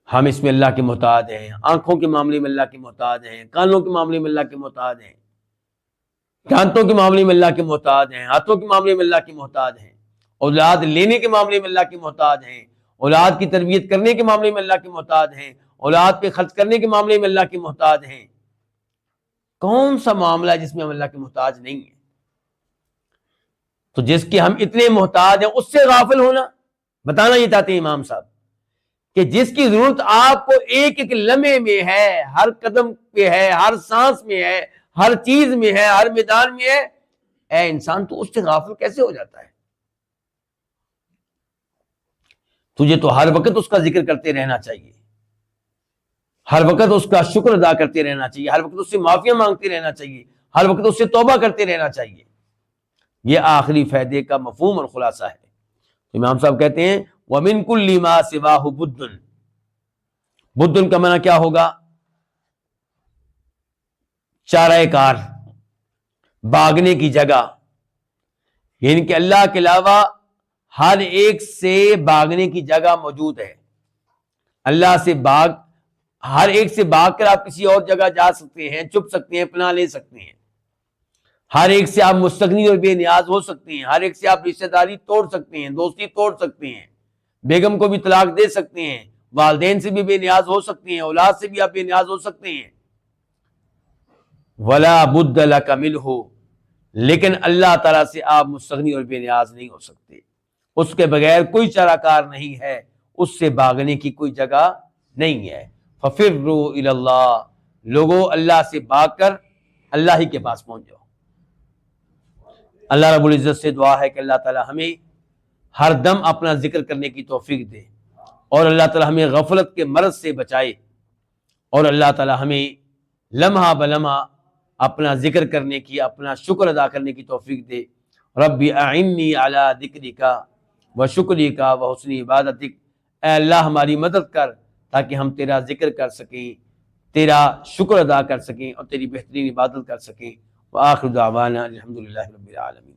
ہم اس میں اللہ کے محتاج ہیں، آنکھوں کے معاملے میں اللہ کے محتاج ہیں، کانوں کے معاملے میں اللہ کے محتاج ہیں، دانتوں کے معاملے میں اللہ کے محتاج ہیں، ہاتھوں کے معاملے میں اللہ کے محتاج ہیں، اولاد لینے کے معاملے میں اللہ کے محتاج ہیں، اولاد کی تربیت کرنے کے معاملے میں اللہ کے محتاج ہیں، اولاد پہ خرچ کرنے کے معاملے میں اللہ کے محتاج ہیں۔ کون سا معاملہ ہے جس میں ہم اللہ کے محتاج نہیں ہیں؟ تو جس کے ہم اتنے محتاج ہیں اس سے غافل ہونا، بتانا یہ چاہتے ہیں امام صاحب کہ جس کی ضرورت آپ کو ایک ایک لمحے میں ہے، ہر قدم پہ ہے، ہر سانس میں ہے، ہر چیز میں ہے، ہر میدان میں ہے، اے انسان تو اس سے غافل کیسے ہو جاتا ہے؟ تجھے تو ہر وقت اس کا ذکر کرتے رہنا چاہیے، ہر وقت اس کا شکر ادا کرتے رہنا چاہیے، ہر وقت اس سے معافیاں مانگتے رہنا چاہیے، ہر وقت اس سے توبہ کرتے رہنا چاہیے۔ یہ آخری فائدے کا مفہوم اور خلاصہ ہے۔ امام صاحب کہتے ہیں وَمِن كُلِّ مَا سِوَاهُ بُدٌّ، بدن کا معنی کیا ہوگا؟ چارہ کار، بھاگنے کی جگہ، یعنی کہ اللہ کے علاوہ ہر ایک سے بھاگنے کی جگہ موجود ہے۔ اللہ سے ہر ایک سے بھاگ کر آپ کسی اور جگہ جا سکتے ہیں، چھپ سکتے ہیں، پناہ لے سکتے ہیں۔ ہر ایک سے آپ مستغنی اور بے نیاز ہو سکتے ہیں، ہر ایک سے آپ رشتہ داری توڑ سکتے ہیں، دوستی توڑ سکتے ہیں، بیگم کو بھی طلاق دے سکتے ہیں، والدین سے بھی بے نیاز ہو سکتے ہیں، اولاد سے بھی آپ بے نیاز ہو سکتے ہیں۔ وَلَا بُدَّ لَكَ مِنْهُ، لیکن اللہ تعالیٰ سے آپ مستغنی اور بے نیاز نہیں ہو سکتے، اس کے بغیر کوئی چارہ کار نہیں ہے، اس سے بھاگنے کی کوئی جگہ نہیں ہے۔ فَفِرُّوا إِلَى اللَّهِ، لوگوں اللہ سے بھاگ کر اللہ ہی کے پاس پہنچ جاؤ۔ اللہ رب العزت سے دعا ہے کہ اللہ تعالیٰ ہمیں ہر دم اپنا ذکر کرنے کی توفیق دے، اور اللہ تعالیٰ ہمیں غفلت کے مرض سے بچائے، اور اللہ تعالیٰ ہمیں لمحہ بلمحہ اپنا ذکر کرنے کی، اپنا شکر ادا کرنے کی توفیق دے۔ رب اعنی علی ذکرک و شکرک و حسن عبادتک، اے اللہ ہماری مدد کر تاکہ ہم تیرا ذکر کر سکیں، تیرا شکر ادا کر سکیں اور تیری بہترین عبادت کر سکیں۔ وآخر دعوانا الحمدللہ رب العالمین۔